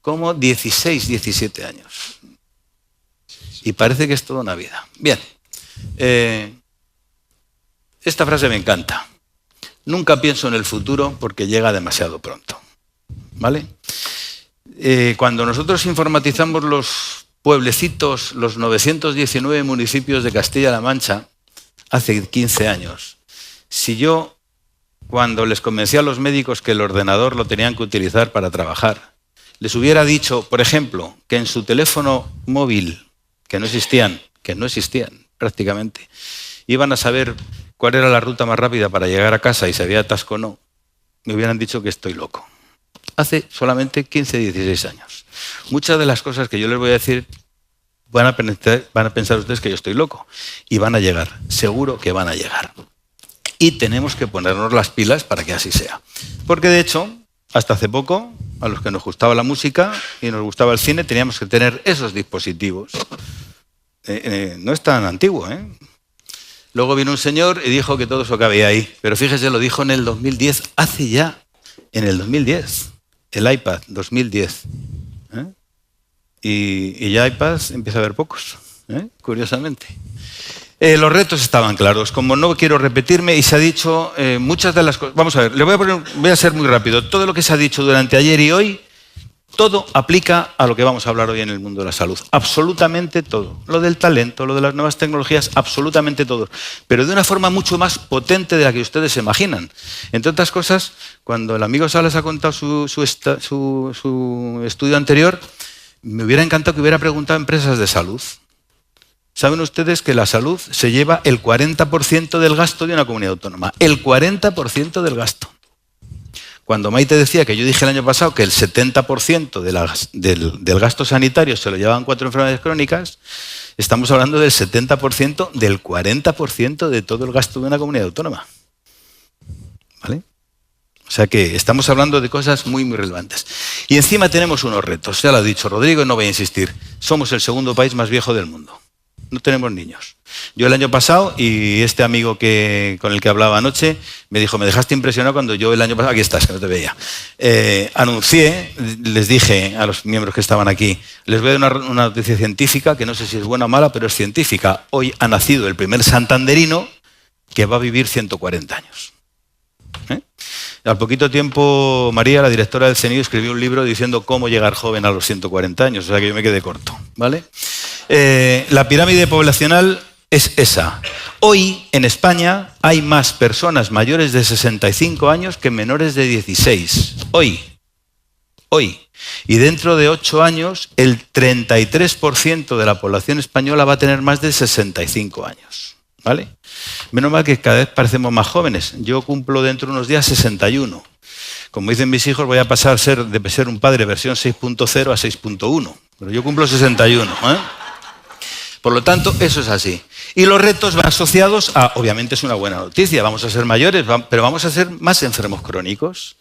como 16, 17 años. Y parece que es toda una vida. Bien, esta frase me encanta. Nunca pienso en el futuro porque llega demasiado pronto. ¿Vale? Cuando nosotros informatizamos los pueblecitos, los 919 municipios de Castilla-La Mancha, hace 15 años, si yo, cuando les convencí a los médicos que el ordenador lo tenían que utilizar para trabajar, les hubiera dicho, por ejemplo, que en su teléfono móvil, que no existían prácticamente, iban a saber cuál era la ruta más rápida para llegar a casa y si había atasco o no, me hubieran dicho que estoy loco. Hace solamente 15, 16 años. Muchas de las cosas que yo les voy a decir van a pensar ustedes que yo estoy loco. Y van a llegar, seguro que van a llegar. Y tenemos que ponernos las pilas para que así sea. Porque de hecho, hasta hace poco, a los que nos gustaba la música y nos gustaba el cine, teníamos que tener esos dispositivos. No es tan antiguo, ¿eh? Luego vino un señor y dijo que todo eso cabía ahí. Pero fíjese, lo dijo en el 2010, hace ya, en el 2010, el iPad 2010. Y ya iPads empieza a haber pocos, curiosamente. Los retos estaban claros. Como no quiero repetirme, y se ha dicho muchas de las cosas... Vamos a ver, voy a ser muy rápido. Todo lo que se ha dicho durante ayer y hoy, todo aplica a lo que vamos a hablar hoy en el mundo de la salud. Absolutamente todo. Lo del talento, lo de las nuevas tecnologías, absolutamente todo. Pero de una forma mucho más potente de la que ustedes se imaginan. Entre otras cosas, cuando el amigo Salas ha contado su estudio anterior, me hubiera encantado que hubiera preguntado a empresas de salud. ¿Saben ustedes que la salud se lleva el 40% del gasto de una comunidad autónoma? El 40% del gasto. Cuando Maite decía que yo dije el año pasado que el 70% del gasto sanitario se lo llevaban 4 enfermedades crónicas, estamos hablando del 70% del 40% de todo el gasto de una comunidad autónoma. ¿Vale? O sea que estamos hablando de cosas muy, muy relevantes. Y encima tenemos unos retos. Ya lo ha dicho Rodrigo y no voy a insistir. Somos el segundo país más viejo del mundo. No tenemos niños. Yo el año pasado, y este amigo con el que hablaba anoche, me dijo, me dejaste impresionado cuando yo el año pasado, aquí estás, que no te veía, anuncié, les dije a los miembros que estaban aquí, les voy a dar una noticia científica, que no sé si es buena o mala, pero es científica. Hoy ha nacido el primer santanderino que va a vivir 140 años. Al poquito tiempo, María, la directora del CNI, escribió un libro diciendo cómo llegar joven a los 140 años, o sea que yo me quedé corto, ¿vale? La pirámide poblacional es esa. Hoy, en España, hay más personas mayores de 65 años que menores de 16. Hoy. Y dentro de 8 años, el 33% de la población española va a tener más de 65 años, ¿vale? Menos mal que cada vez parecemos más jóvenes. Yo cumplo dentro de unos días 61. Como dicen mis hijos, voy a pasar de ser un padre versión 6.0 a 6.1. Pero yo cumplo 61. Por lo tanto, eso es así. Y los retos van asociados a, obviamente es una buena noticia, vamos a ser mayores, pero vamos a ser más enfermos crónicos.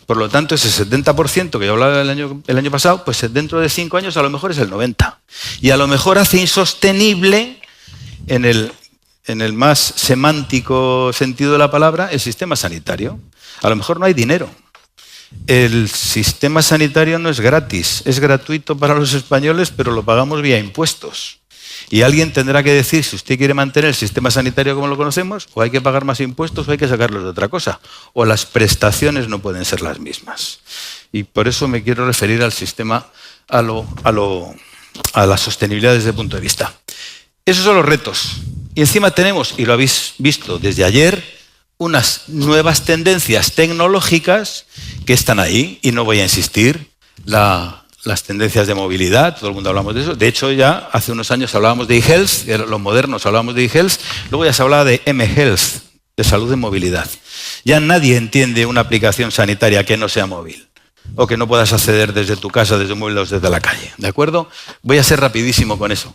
Por lo tanto, ese 70% que yo hablaba el año pasado, pues dentro de 5 años a lo mejor es el 90%. Y a lo mejor hace insostenible en el más semántico sentido de la palabra, el sistema sanitario. A lo mejor no hay dinero. El sistema sanitario no es gratis, es gratuito para los españoles, pero lo pagamos vía impuestos. Y alguien tendrá que decir si usted quiere mantener el sistema sanitario como lo conocemos, o hay que pagar más impuestos o hay que sacarlos de otra cosa. O las prestaciones no pueden ser las mismas. Y por eso me quiero referir al sistema, a la sostenibilidad desde el punto de vista. Esos son los retos. Y encima tenemos, y lo habéis visto desde ayer, unas nuevas tendencias tecnológicas que están ahí, y no voy a insistir, las tendencias de movilidad, todo el mundo hablamos de eso. De hecho, ya hace unos años hablábamos de e-health, los modernos hablábamos de e-health, luego ya se hablaba de m-health, de salud en movilidad. Ya nadie entiende una aplicación sanitaria que no sea móvil, o que no puedas acceder desde tu casa, desde un móvil o desde la calle, ¿de acuerdo? Voy a ser rapidísimo con eso.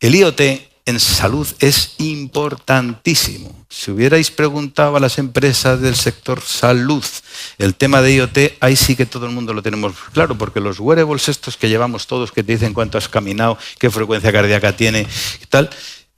El IoT en salud es importantísimo. Si hubierais preguntado a las empresas del sector salud el tema de IoT, ahí sí que todo el mundo lo tenemos claro, porque los wearables estos que llevamos todos, que te dicen cuánto has caminado, qué frecuencia cardíaca tiene y tal,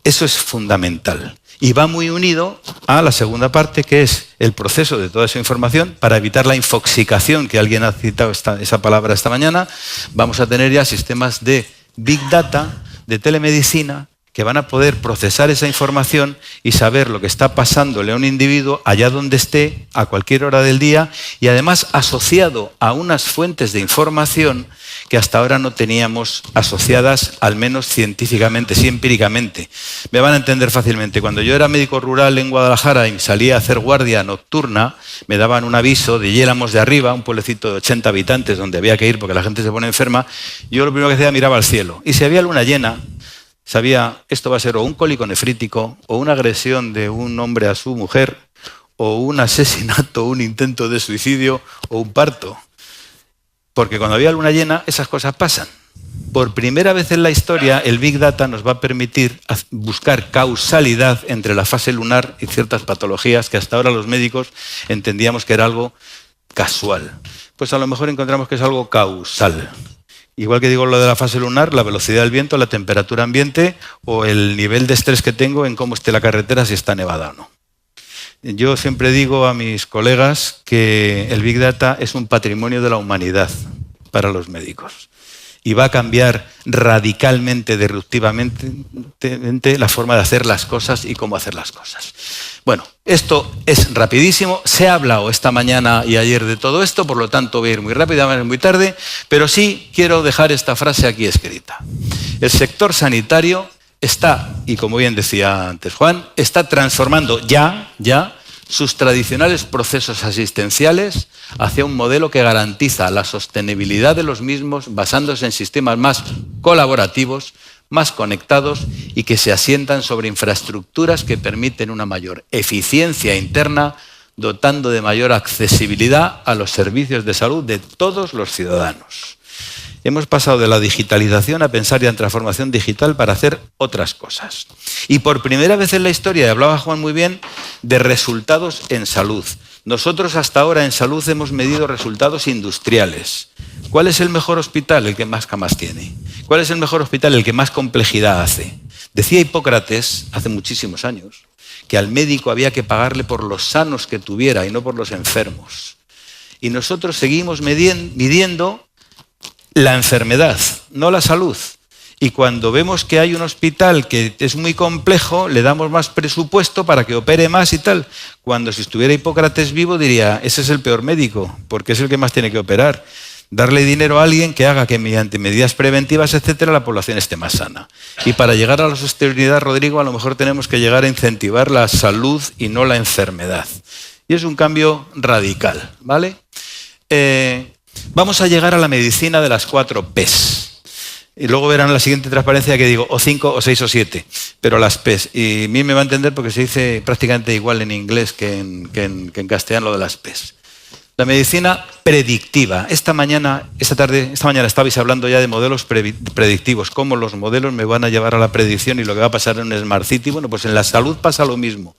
eso es fundamental. Y va muy unido a la segunda parte, que es el proceso de toda esa información para evitar la infoxicación, que alguien ha citado esa palabra esta mañana. Vamos a tener ya sistemas de Big Data, de telemedicina, que van a poder procesar esa información y saber lo que está pasándole a un individuo allá donde esté, a cualquier hora del día, y además asociado a unas fuentes de información que hasta ahora no teníamos asociadas, al menos científicamente, sí empíricamente. Me van a entender fácilmente. Cuando yo era médico rural en Guadalajara y salía a hacer guardia nocturna, me daban un aviso de Yélamos de Arriba, un pueblecito de 80 habitantes donde había que ir porque la gente se pone enferma. Yo lo primero que hacía miraba al cielo. Y si había luna llena, sabía, esto va a ser o un cólico nefrítico, o una agresión de un hombre a su mujer, o un asesinato, un intento de suicidio, o un parto. Porque cuando había luna llena, esas cosas pasan. Por primera vez en la historia, el Big Data nos va a permitir buscar causalidad entre la fase lunar y ciertas patologías que hasta ahora los médicos entendíamos que era algo casual. Pues a lo mejor encontramos que es algo causal. Igual que digo lo de la fase lunar, la velocidad del viento, la temperatura ambiente o el nivel de estrés que tengo en cómo esté la carretera, si está nevada o no. Yo siempre digo a mis colegas que el Big Data es un patrimonio de la humanidad para los médicos y va a cambiar radicalmente, disruptivamente la forma de hacer las cosas y cómo hacer las cosas. Bueno, esto es rapidísimo. Se ha hablado esta mañana y ayer de todo esto, por lo tanto voy a ir muy rápido, además es muy tarde, pero sí quiero dejar esta frase aquí escrita. El sector sanitario está, y como bien decía antes Juan, está transformando ya sus tradicionales procesos asistenciales hacia un modelo que garantiza la sostenibilidad de los mismos basándose en sistemas más colaborativos, más conectados y que se asientan sobre infraestructuras que permiten una mayor eficiencia interna, dotando de mayor accesibilidad a los servicios de salud de todos los ciudadanos. Hemos pasado de la digitalización a pensar ya en transformación digital para hacer otras cosas. Y por primera vez en la historia, y hablaba Juan muy bien, de resultados en salud. Nosotros hasta ahora en salud hemos medido resultados industriales. ¿Cuál es el mejor hospital? El que más camas tiene. ¿Cuál es el mejor hospital? El que más complejidad hace. Decía Hipócrates, hace muchísimos años, que al médico había que pagarle por los sanos que tuviera y no por los enfermos. Y nosotros seguimos midiendo la enfermedad, no la salud. Y cuando vemos que hay un hospital que es muy complejo, le damos más presupuesto para que opere más y tal. Cuando si estuviera Hipócrates vivo diría, ese es el peor médico, porque es el que más tiene que operar. Darle dinero a alguien que haga que mediante medidas preventivas, etcétera, la población esté más sana. Y para llegar a la sostenibilidad, Rodrigo, a lo mejor tenemos que llegar a incentivar la salud y no la enfermedad. Y es un cambio radical, ¿vale? Vamos a llegar a la medicina de las 4 Ps. Y luego verán la siguiente transparencia que digo, o 5, o 6, o 7, pero las Ps. Y a mí me va a entender porque se dice prácticamente igual en inglés que en castellano lo de las Ps. La medicina predictiva. Esta mañana estabais hablando ya de modelos predictivos, cómo los modelos me van a llevar a la predicción y lo que va a pasar en un Smart City. Bueno, pues en la salud pasa lo mismo.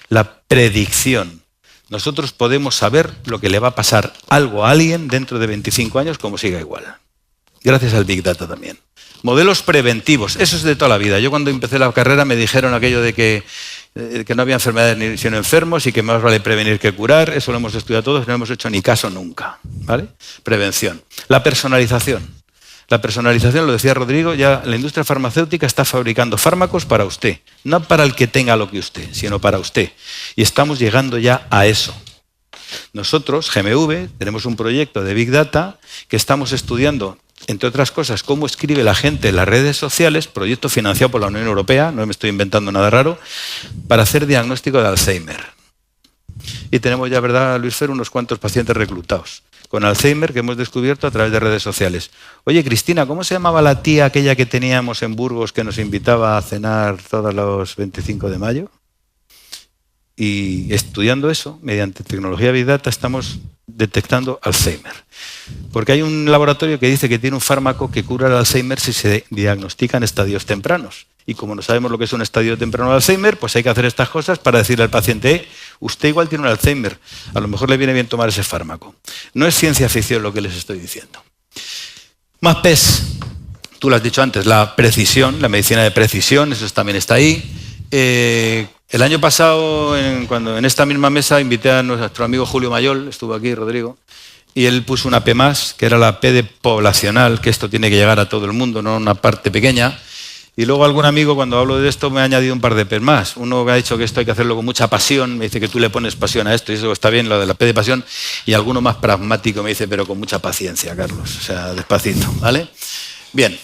La predicción. Nosotros podemos saber lo que le va a pasar algo a alguien dentro de 25 años como siga igual. Gracias al Big Data también. Modelos preventivos, eso es de toda la vida. Yo cuando empecé la carrera me dijeron aquello de que no había enfermedades sino enfermos y que más vale prevenir que curar. Eso lo hemos estudiado todos, no hemos hecho ni caso nunca, ¿vale? Prevención. La personalización. La personalización, lo decía Rodrigo, ya la industria farmacéutica está fabricando fármacos para usted. No para el que tenga lo que usted, sino para usted. Y estamos llegando ya a eso. Nosotros, GMV, tenemos un proyecto de Big Data que estamos estudiando, entre otras cosas, cómo escribe la gente en las redes sociales, proyecto financiado por la Unión Europea, no me estoy inventando nada raro, para hacer diagnóstico de Alzheimer. Y tenemos ya, ¿verdad, Luis Fer?, unos cuantos pacientes reclutados con Alzheimer que hemos descubierto a través de redes sociales. Oye, Cristina, ¿cómo se llamaba la tía aquella que teníamos en Burgos que nos invitaba a cenar todos los 25 de mayo? Y estudiando eso, mediante tecnología Big Data, estamos detectando Alzheimer. Porque hay un laboratorio que dice que tiene un fármaco que cura el Alzheimer si se diagnostica en estadios tempranos. Y como no sabemos lo que es un estadio temprano de Alzheimer, pues hay que hacer estas cosas para decirle al paciente, usted igual tiene un Alzheimer, a lo mejor le viene bien tomar ese fármaco. No es ciencia ficción lo que les estoy diciendo. Más Ps, tú lo has dicho antes, la precisión, la medicina de precisión, eso también está ahí. El año pasado, cuando en esta misma mesa invité a nuestro amigo Julio Mayol, estuvo aquí Rodrigo, y él puso una P+, que era la P de poblacional, que esto tiene que llegar a todo el mundo, no a una parte pequeña. Y luego algún amigo, cuando hablo de esto, me ha añadido un par de P's más. Uno me ha dicho que esto hay que hacerlo con mucha pasión, me dice que tú le pones pasión a esto, y eso está bien, lo de la P de pasión. Y alguno más pragmático me dice, pero con mucha paciencia, Carlos. O sea, despacito, ¿vale? Bien.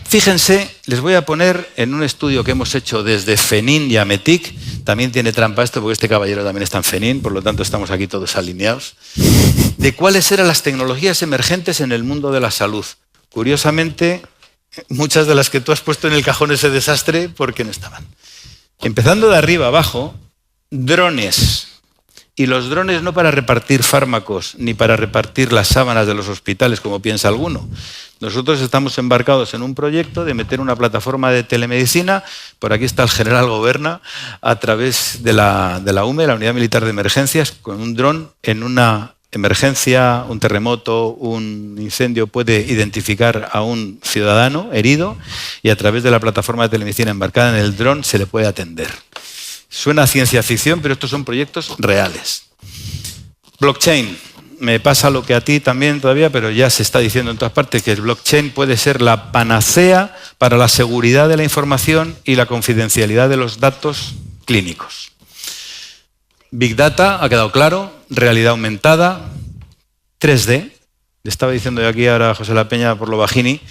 Fíjense, les voy a poner en un estudio que hemos hecho desde FENIN y AMETIC. También tiene trampa esto, porque este caballero también está en FENIN, por lo tanto estamos aquí todos alineados. De cuáles eran las tecnologías emergentes en el mundo de la salud. Curiosamente, muchas de las que tú has puesto en el cajón ese desastre, ¿por qué no estaban? Empezando de arriba abajo, drones. Y los drones no para repartir fármacos, ni para repartir las sábanas de los hospitales, como piensa alguno. Nosotros estamos embarcados en un proyecto de meter una plataforma de telemedicina, por aquí está el general Goberna, a través de la UME, la Unidad Militar de Emergencias, con un dron en una emergencia, un terremoto, un incendio, puede identificar a un ciudadano herido y a través de la plataforma de telemedicina embarcada en el dron se le puede atender. Suena a ciencia ficción, pero estos son proyectos reales. Blockchain. Me pasa lo que a ti también todavía, pero ya se está diciendo en todas partes que el blockchain puede ser la panacea para la seguridad de la información y la confidencialidad de los datos clínicos. Big Data, ha quedado claro, realidad aumentada, 3D. Le estaba diciendo yo aquí ahora a José La Peña por lo bajini,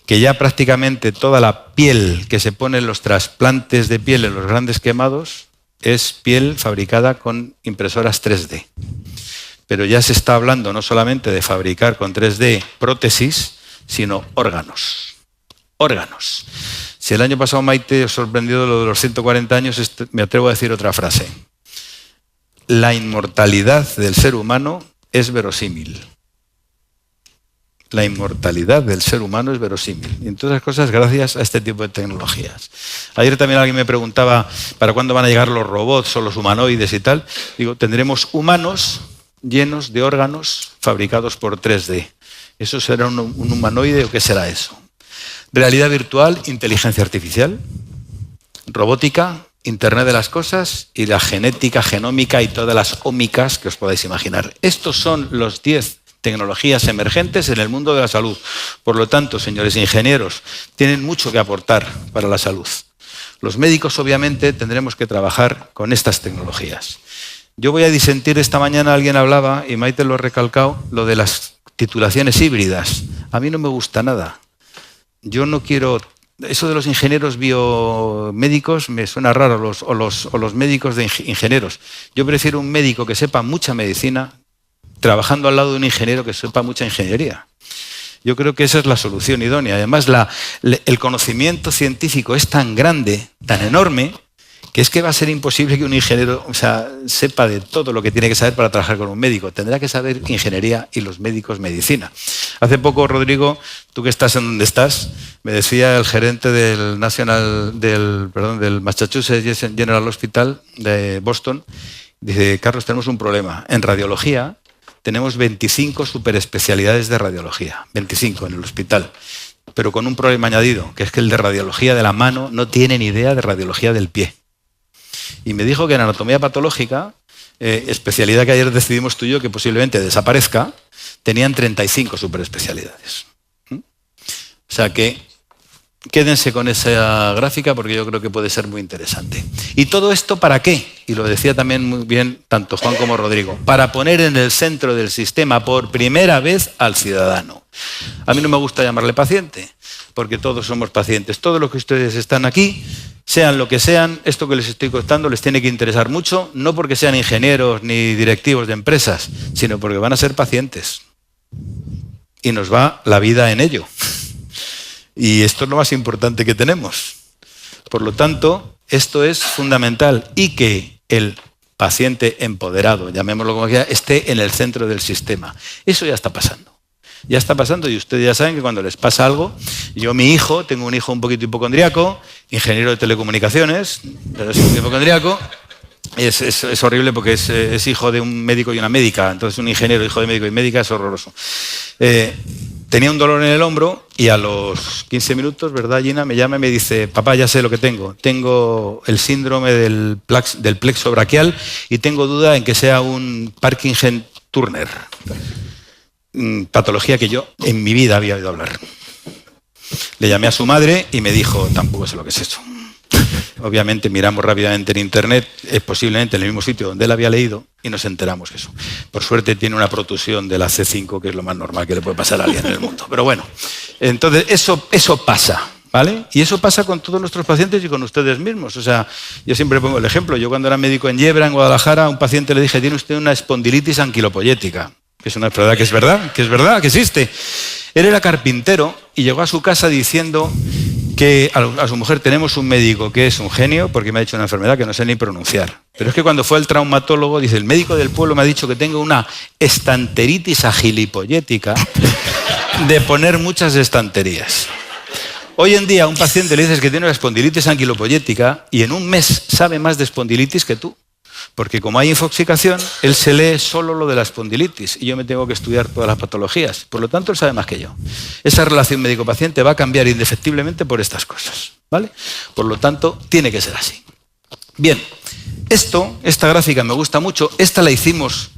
que ya prácticamente toda la piel que se pone en los trasplantes de piel en los grandes quemados es piel fabricada con impresoras 3D. Pero ya se está hablando no solamente de fabricar con 3D prótesis, sino órganos. Órganos. Si el año pasado Maite os sorprendió lo de los 140 años, me atrevo a decir otra frase. La inmortalidad del ser humano es verosímil. La inmortalidad del ser humano es verosímil. Y entre otras cosas, gracias a este tipo de tecnologías. Ayer también alguien me preguntaba ¿para cuándo van a llegar los robots o los humanoides y tal? Digo, tendremos humanos llenos de órganos fabricados por 3D. ¿Eso será un humanoide o qué será eso? Realidad virtual, inteligencia artificial, robótica, Internet de las cosas y la genética, genómica y todas las ómicas que os podáis imaginar. Estos son los 10 tecnologías emergentes en el mundo de la salud. Por lo tanto, señores ingenieros, tienen mucho que aportar para la salud. Los médicos, obviamente, tendremos que trabajar con estas tecnologías. Yo voy a disentir, esta mañana alguien hablaba, y Maite lo ha recalcado, lo de las titulaciones híbridas. A mí no me gusta nada. Yo no quiero... Eso de los ingenieros biomédicos me suena raro, o los médicos de ingenieros. Yo prefiero un médico que sepa mucha medicina trabajando al lado de un ingeniero que sepa mucha ingeniería. Yo creo que esa es la solución idónea. Además, el conocimiento científico es tan grande, tan enorme, que es que va a ser imposible que un ingeniero sepa de todo lo que tiene que saber para trabajar con un médico. Tendrá que saber ingeniería y los médicos medicina. Hace poco, Rodrigo, tú que estás en donde estás, me decía el gerente del Massachusetts General Hospital de Boston, dice, Carlos, tenemos un problema. En radiología tenemos 25 superespecialidades de radiología, 25 en el hospital, pero con un problema añadido, que es que el de radiología de la mano no tiene ni idea de radiología del pie. Y me dijo que en anatomía patológica, especialidad que ayer decidimos tú y yo que posiblemente desaparezca, tenían 35 superespecialidades. O sea que quédense con esa gráfica porque yo creo que puede ser muy interesante. ¿Y todo esto para qué? Y lo decía también muy bien tanto Juan como Rodrigo. Para poner en el centro del sistema por primera vez al ciudadano. A mí no me gusta llamarle paciente, porque todos somos pacientes. Todos los que ustedes están aquí, sean lo que sean, esto que les estoy contando les tiene que interesar mucho, no porque sean ingenieros ni directivos de empresas, sino porque van a ser pacientes. Y nos va la vida en ello. Y esto es lo más importante que tenemos. Por lo tanto, esto es fundamental y que el paciente empoderado, llamémoslo como quiera, esté en el centro del sistema. Eso ya está pasando. Ya está pasando y ustedes ya saben que cuando les pasa algo, yo tengo un hijo un poquito hipocondriaco, ingeniero de telecomunicaciones, pero es un hipocondriaco, es horrible porque es hijo de un médico y una médica, entonces un ingeniero, hijo de médico y médica es horroroso. Tenía un dolor en el hombro y a los 15 minutos, ¿verdad, Gina? Me llama y me dice, papá, ya sé lo que tengo. Tengo el síndrome del plexo braquial y tengo duda en que sea un Parkinson-Turner. Patología que yo en mi vida había oído hablar. Le llamé a su madre y me dijo, tampoco sé lo que es eso. Obviamente miramos rápidamente en internet, es posiblemente en el mismo sitio donde él había leído, y nos enteramos que eso. Por suerte tiene una protusión de la C5, que es lo más normal que le puede pasar a alguien en el mundo. Pero bueno, entonces eso pasa, ¿vale? Y eso pasa con todos nuestros pacientes y con ustedes mismos. O sea, yo siempre pongo el ejemplo. Yo cuando era médico en Yebra, en Guadalajara, a un paciente le dije, tiene usted una espondilitis anquilopoyética, que es una enfermedad que es verdad, que existe. Él era carpintero y llegó a su casa diciendo que a su mujer, tenemos un médico que es un genio porque me ha dicho una enfermedad que no sé ni pronunciar. Pero es que cuando fue al traumatólogo, dice, el médico del pueblo me ha dicho que tengo una estanteritis agilipoyética de poner muchas estanterías. Hoy en día a un paciente le dices que tiene una espondilitis anquilopoyética y en un mes sabe más de espondilitis que tú. Porque como hay infoxicación, él se lee solo lo de la espondilitis y yo me tengo que estudiar todas las patologías. Por lo tanto, él sabe más que yo. Esa relación médico-paciente va a cambiar indefectiblemente por estas cosas, ¿vale? Por lo tanto, tiene que ser así. Bien, esta gráfica me gusta mucho. Esta la hicimos,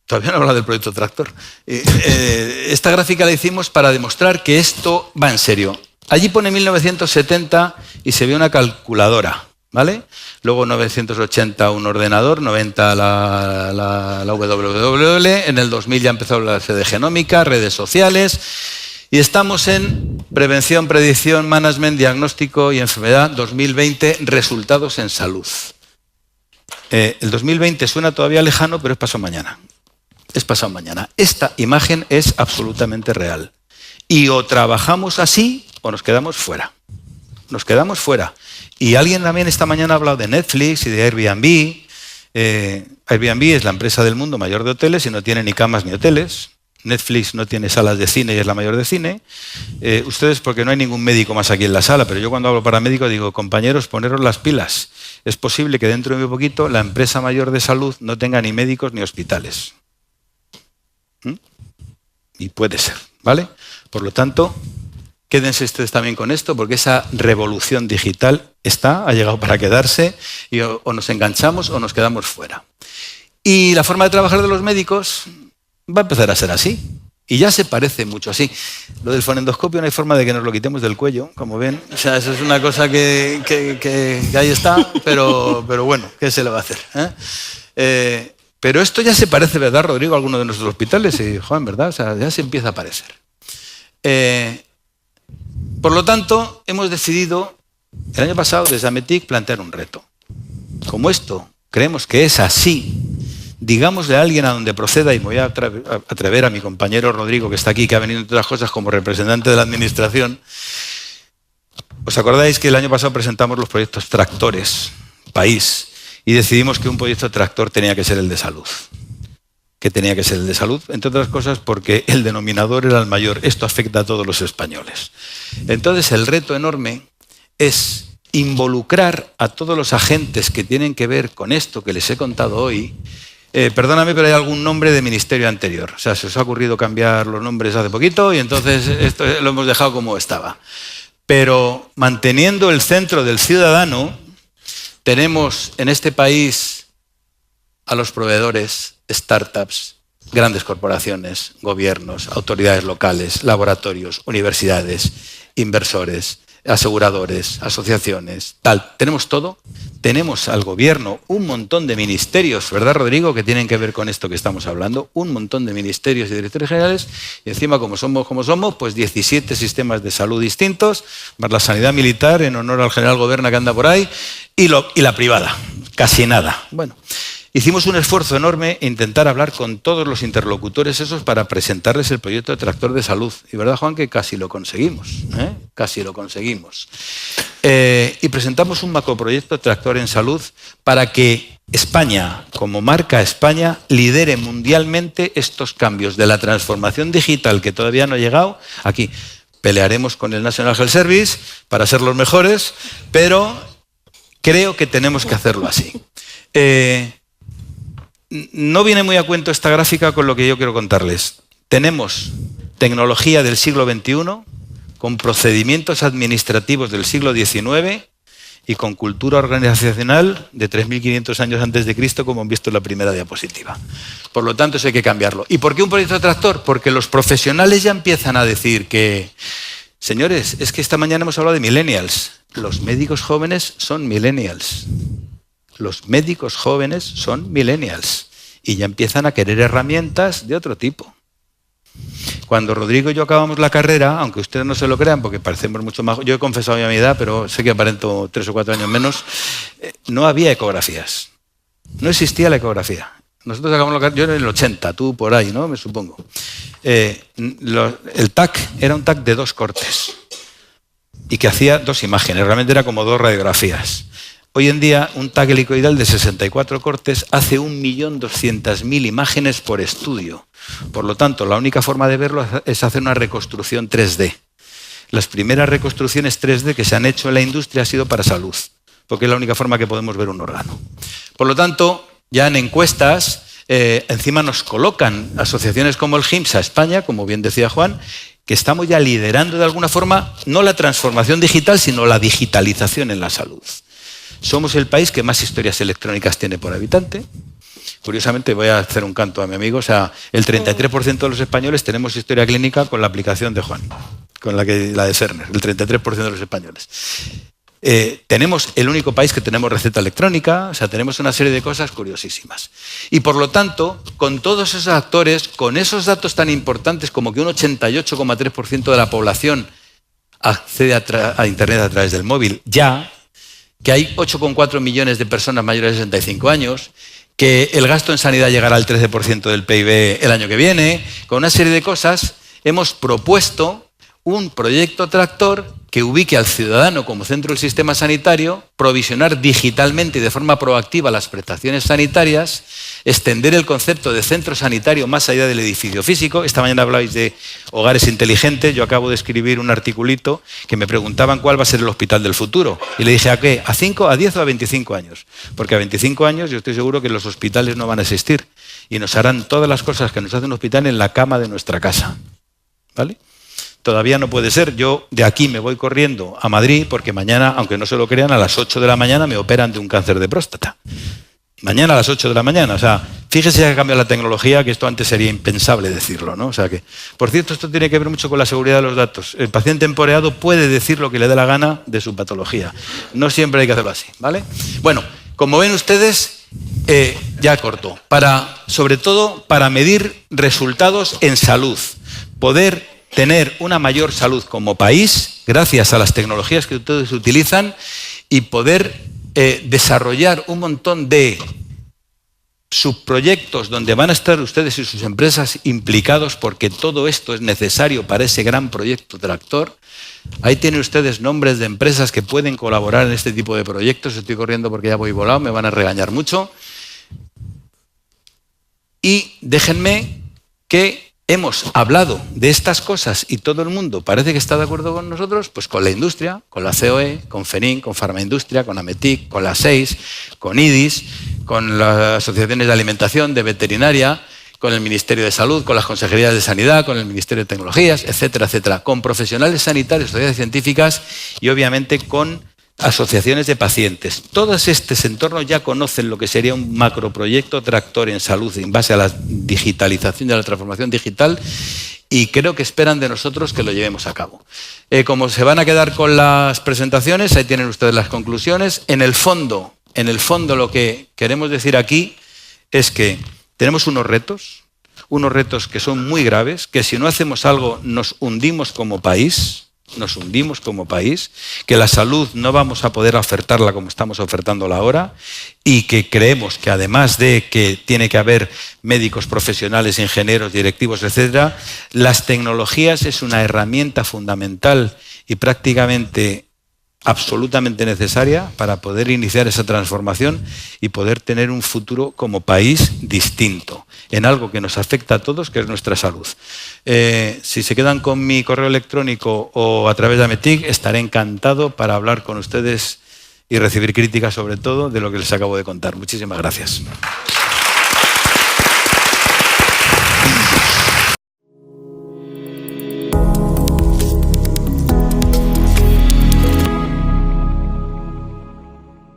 todavía no he hablado del proyecto Tractor. Esta gráfica la hicimos para demostrar que esto va en serio. Allí pone 1970 y se ve una calculadora, ¿vale? Luego 980 un ordenador, 90 la WWW, en el 2000 ya empezó a hablarse de genómica, redes sociales, y estamos en prevención, predicción, management, diagnóstico y enfermedad 2020, resultados en salud. El 2020 suena todavía lejano, pero es pasado mañana. Es pasado mañana. Esta imagen es absolutamente real. Y o trabajamos así o nos quedamos fuera. Nos quedamos fuera. Y alguien también esta mañana ha hablado de Netflix y de Airbnb. Airbnb es la empresa del mundo mayor de hoteles y no tiene ni camas ni hoteles. Netflix no tiene salas de cine y es la mayor de cine. Ustedes, porque no hay ningún médico más aquí en la sala, pero yo cuando hablo para médicos digo, compañeros, poneros las pilas. Es posible que dentro de muy poquito la empresa mayor de salud no tenga ni médicos ni hospitales. Y puede ser, ¿vale? Por lo tanto, quédense ustedes también con esto, porque esa revolución digital ha llegado para quedarse, y o nos enganchamos o nos quedamos fuera. Y la forma de trabajar de los médicos va a empezar a ser así. Y ya se parece mucho así. Lo del fonendoscopio no hay forma de que nos lo quitemos del cuello, como ven. O sea, eso es una cosa que ahí está, pero bueno, ¿qué se le va a hacer? Pero esto ya se parece, ¿verdad, Rodrigo, a alguno de nuestros hospitales? Y, Juan, ¿verdad? O sea, ya se empieza a parecer. Por lo tanto, hemos decidido, el año pasado, desde Ametic, plantear un reto. Como esto creemos que es así, digámosle a alguien a donde proceda, y me voy a atrever a mi compañero Rodrigo, que está aquí, que ha venido entre otras cosas como representante de la administración. ¿Os acordáis que el año pasado presentamos los proyectos Tractores, país, y decidimos que un proyecto Tractor tenía que ser el de salud? Que tenía que ser el de salud, entre otras cosas porque el denominador era el mayor. Esto afecta a todos los españoles. Entonces el reto enorme es involucrar a todos los agentes que tienen que ver con esto que les he contado hoy. Perdóname, pero hay algún nombre de ministerio anterior. O sea, se os ha ocurrido cambiar los nombres hace poquito y entonces esto lo hemos dejado como estaba. Pero manteniendo el centro del ciudadano, tenemos en este país a los proveedores, startups, grandes corporaciones, gobiernos, autoridades locales, laboratorios, universidades, inversores, aseguradores, asociaciones, tal. Tenemos todo. Tenemos al gobierno un montón de ministerios, ¿verdad, Rodrigo?, que tienen que ver con esto que estamos hablando. Un montón de ministerios y directores generales. Y encima, como somos, pues 17 sistemas de salud distintos, más la sanidad militar, en honor al general Goberna que anda por ahí, y la privada. Casi nada. Bueno. Hicimos un esfuerzo enorme en intentar hablar con todos los interlocutores esos para presentarles el proyecto de Tractor de Salud. Y verdad, Juan, que casi lo conseguimos. Casi lo conseguimos. Y presentamos un macroproyecto de Tractor en Salud para que España, como marca España, lidere mundialmente estos cambios de la transformación digital que todavía no ha llegado. Aquí pelearemos con el National Health Service para ser los mejores, pero creo que tenemos que hacerlo así. No viene muy a cuento esta gráfica con lo que yo quiero contarles. Tenemos tecnología del siglo XXI, con procedimientos administrativos del siglo XIX y con cultura organizacional de 3.500 años antes de Cristo, como han visto en la primera diapositiva. Por lo tanto, eso hay que cambiarlo. ¿Y por qué un proyecto de Tractor? Porque los profesionales ya empiezan a decir que Señores, es que esta mañana hemos hablado de millennials. Los médicos jóvenes son millennials. Los médicos jóvenes son millennials. Y ya empiezan a querer herramientas de otro tipo. Cuando Rodrigo y yo acabamos la carrera, aunque ustedes no se lo crean porque parecemos mucho más... Yo he confesado ya mi edad, pero sé que aparento 3 o 4 años menos. No había ecografías. No existía la ecografía. Nosotros acabamos la carrera, yo en el 80, tú por ahí, ¿no? Me supongo. El TAC era un TAC de 2 cortes y que hacía 2 imágenes. Realmente era como 2 radiografías. Hoy en día, un TAC helicoidal de 64 cortes hace 1.200.000 imágenes por estudio. Por lo tanto, la única forma de verlo es hacer una reconstrucción 3D. Las primeras reconstrucciones 3D que se han hecho en la industria han sido para salud, porque es la única forma que podemos ver un órgano. Por lo tanto, ya en encuestas, encima nos colocan asociaciones como el HIMSS a España, como bien decía Juan, que estamos ya liderando de alguna forma no la transformación digital, sino la digitalización en la salud. Somos el país que más historias electrónicas tiene por habitante. Curiosamente, voy a hacer un canto a mi amigo, o sea, el 33% de los españoles tenemos historia clínica con la aplicación de Juan, con la de Cerner, el 33% de los españoles. Tenemos el único país que tenemos receta electrónica, o sea, tenemos una serie de cosas curiosísimas. Y por lo tanto, con todos esos actores, con esos datos tan importantes como que un 88,3% de la población accede a Internet a través del móvil, ya, que hay 8,4 millones de personas mayores de 65 años, que el gasto en sanidad llegará al 13% del PIB el año que viene, con una serie de cosas, hemos propuesto un proyecto tractor que ubique al ciudadano como centro del sistema sanitario, provisionar digitalmente y de forma proactiva las prestaciones sanitarias, extender el concepto de centro sanitario más allá del edificio físico. Esta mañana hablabais de hogares inteligentes. Yo acabo de escribir un articulito que me preguntaban cuál va a ser el hospital del futuro. Y le dije, ¿a qué? ¿A 5, a 10 o a 25 años? Porque a 25 años yo estoy seguro que los hospitales no van a existir y nos harán todas las cosas que nos hace un hospital en la cama de nuestra casa. ¿Vale? Todavía no puede ser. Yo de aquí me voy corriendo a Madrid porque mañana, aunque no se lo crean, a las 8 de la mañana me operan de un cáncer de próstata. Mañana a las 8 de la mañana. O sea, fíjese que ha cambiado la tecnología, que esto antes sería impensable decirlo, ¿no? O sea que, por cierto, esto tiene que ver mucho con la seguridad de los datos. El paciente emporeado puede decir lo que le dé la gana de su patología. No siempre hay que hacerlo así, ¿vale? Bueno, como ven ustedes, ya corto. Sobre todo para medir resultados en salud. Poder tener una mayor salud como país, gracias a las tecnologías que ustedes utilizan, y poder desarrollar un montón de subproyectos donde van a estar ustedes y sus empresas implicados, porque todo esto es necesario para ese gran proyecto tractor. Ahí tienen ustedes nombres de empresas que pueden colaborar en este tipo de proyectos. Estoy corriendo porque ya voy volado, me van a regañar mucho. Y déjenme que hemos hablado de estas cosas y todo el mundo parece que está de acuerdo con nosotros, pues con la industria, con la COE, con FENIN, con Farmaindustria, con AMETIC, con la SEIS, con IDIS, con las asociaciones de alimentación, de veterinaria, con el Ministerio de Salud, con las consejerías de Sanidad, con el Ministerio de Tecnologías, etcétera, etcétera, con profesionales sanitarios, sociedades científicas y obviamente con asociaciones de pacientes. Todos estos entornos ya conocen lo que sería un macroproyecto tractor en salud en base a la digitalización y a la transformación digital, y creo que esperan de nosotros que lo llevemos a cabo. Como se van a quedar con las presentaciones, ahí tienen ustedes las conclusiones. En el fondo lo que queremos decir aquí es que tenemos unos retos que son muy graves, que si no hacemos algo nos hundimos como país, que la salud no vamos a poder ofertarla como estamos ofertándola ahora, y que creemos que además de que tiene que haber médicos profesionales, ingenieros, directivos, etcétera, las tecnologías es una herramienta fundamental y prácticamente absolutamente necesaria para poder iniciar esa transformación y poder tener un futuro como país distinto en algo que nos afecta a todos, que es nuestra salud. Si se quedan con mi correo electrónico o a través de AMETIC, estaré encantado para hablar con ustedes y recibir críticas sobre todo de lo que les acabo de contar. Muchísimas gracias.